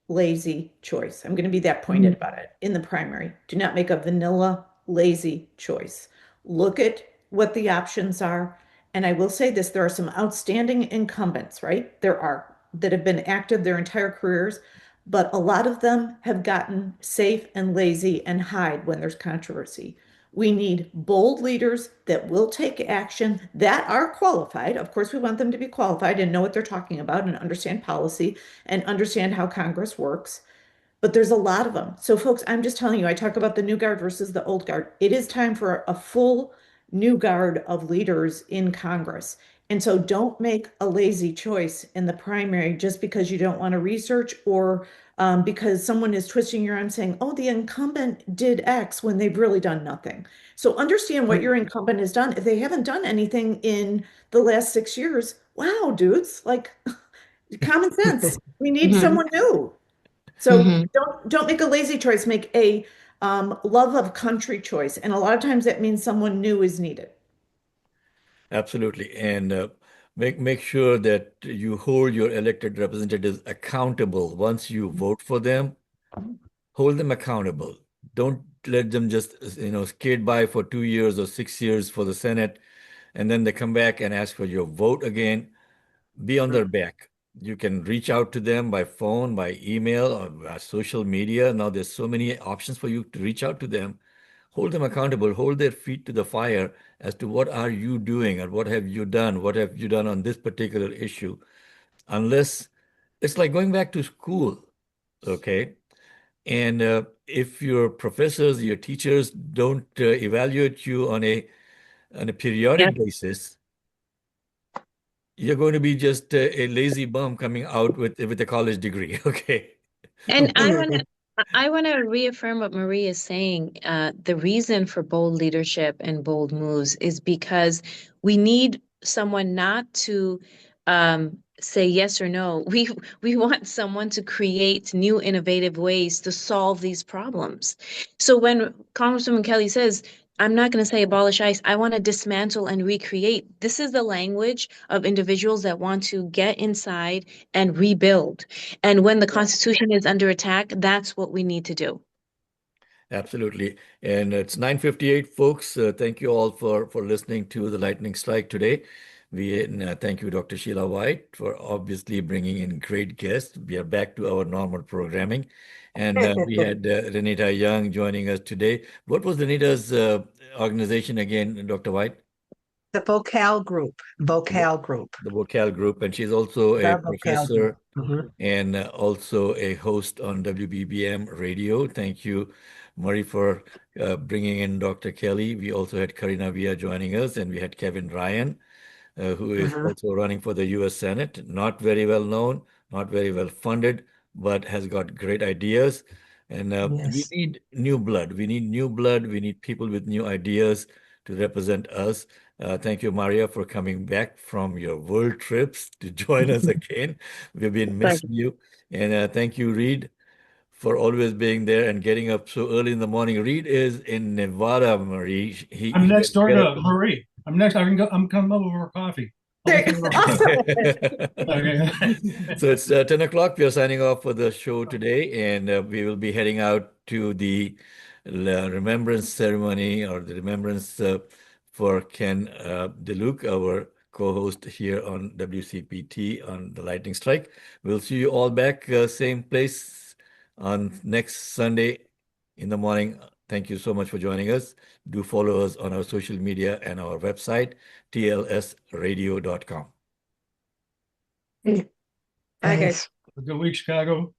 lazy choice. I'm going to be that pointed about it in the primary. Do not make a vanilla lazy choice. Look at what the options are. And I will say this, there are some outstanding incumbents, right? There are that have been active their entire careers, but a lot of them have gotten safe and lazy and hide when there's controversy. We need bold leaders that will take action, that are qualified. Of course, we want them to be qualified and know what they're talking about and understand policy and understand how Congress works. But there's a lot of them. So, folks, I'm just telling you, I talk about the new guard versus the old guard. It is time for a full new guard of leaders in Congress. And so don't make a lazy choice in the primary just because you don't want to research or because someone is twisting your arm saying, oh, the incumbent did X when they've really done nothing. So understand what your incumbent has done. If they haven't done anything in the last 6 years, wow, dudes, like common sense. We need someone new. So don't make a lazy choice, make a love of country choice. And a lot of times that means someone new is needed. Absolutely. And make sure that you hold your elected representatives accountable. Once you vote for them, hold them accountable. Don't let them just, skate by for 2 years or 6 years for the Senate, and then they come back and ask for your vote again. Be on their back. You can reach out to them by phone, by email, or by social media. Now there's so many options for you to reach out to them. Hold them accountable, hold their feet to the fire as to what are you doing or what have you done? What have you done on this particular issue? Unless it's like going back to school, okay? And if your professors, your teachers don't evaluate you on a periodic basis, you're going to be just a lazy bum coming out with a college degree, okay? And I want to reaffirm what Marie is saying. The reason for bold leadership and bold moves is because we need someone not to say yes or no. We want someone to create new innovative ways to solve these problems. So when Congresswoman Kelly says, I'm not going to say abolish ICE, I want to dismantle and recreate. This is the language of individuals that want to get inside and rebuild. And when the Constitution is under attack, that's what we need to do. Absolutely. And it's 9:58, folks. Thank you all for listening to the Lightning Strike today. We thank you, Dr. Sheila White, for obviously bringing in great guests. We are back to our normal programming. And we had Renita Young joining us today. What was Renita's organization again, Dr. White? The Vocal Group. Vocal Group. The Vocal Group. And she's also a professor and also a host on WBBM Radio. Thank you, Marie, for bringing in Dr. Kelly. We also had Karina Villa joining us, and we had Kevin Ryan, who is also running for the U.S. Senate. Not very well known, not very well funded, but has got great ideas. And we need new blood. We need new blood. We need people with new ideas to represent us. Thank you, Maria, for coming back from your world trips to join us again. We've been missing you. And thank you, Reed, for always being there and getting up so early in the morning. Reed is in Nevada, Marie. I'm next door to Marie. I'm next. I'm coming over for coffee. Awesome. Okay. So it's 10 o'clock. We are signing off for the show today, and we will be heading out to the remembrance ceremony, or the remembrance for Ken DeLuke, our co-host here on WCPT on the Lightning Strike. We'll see you all back same place on next Sunday in the morning. Thank you so much for joining us. Do follow us on our social media and our website, tlsradio.com. Bye, guys. Have a good week, Chicago.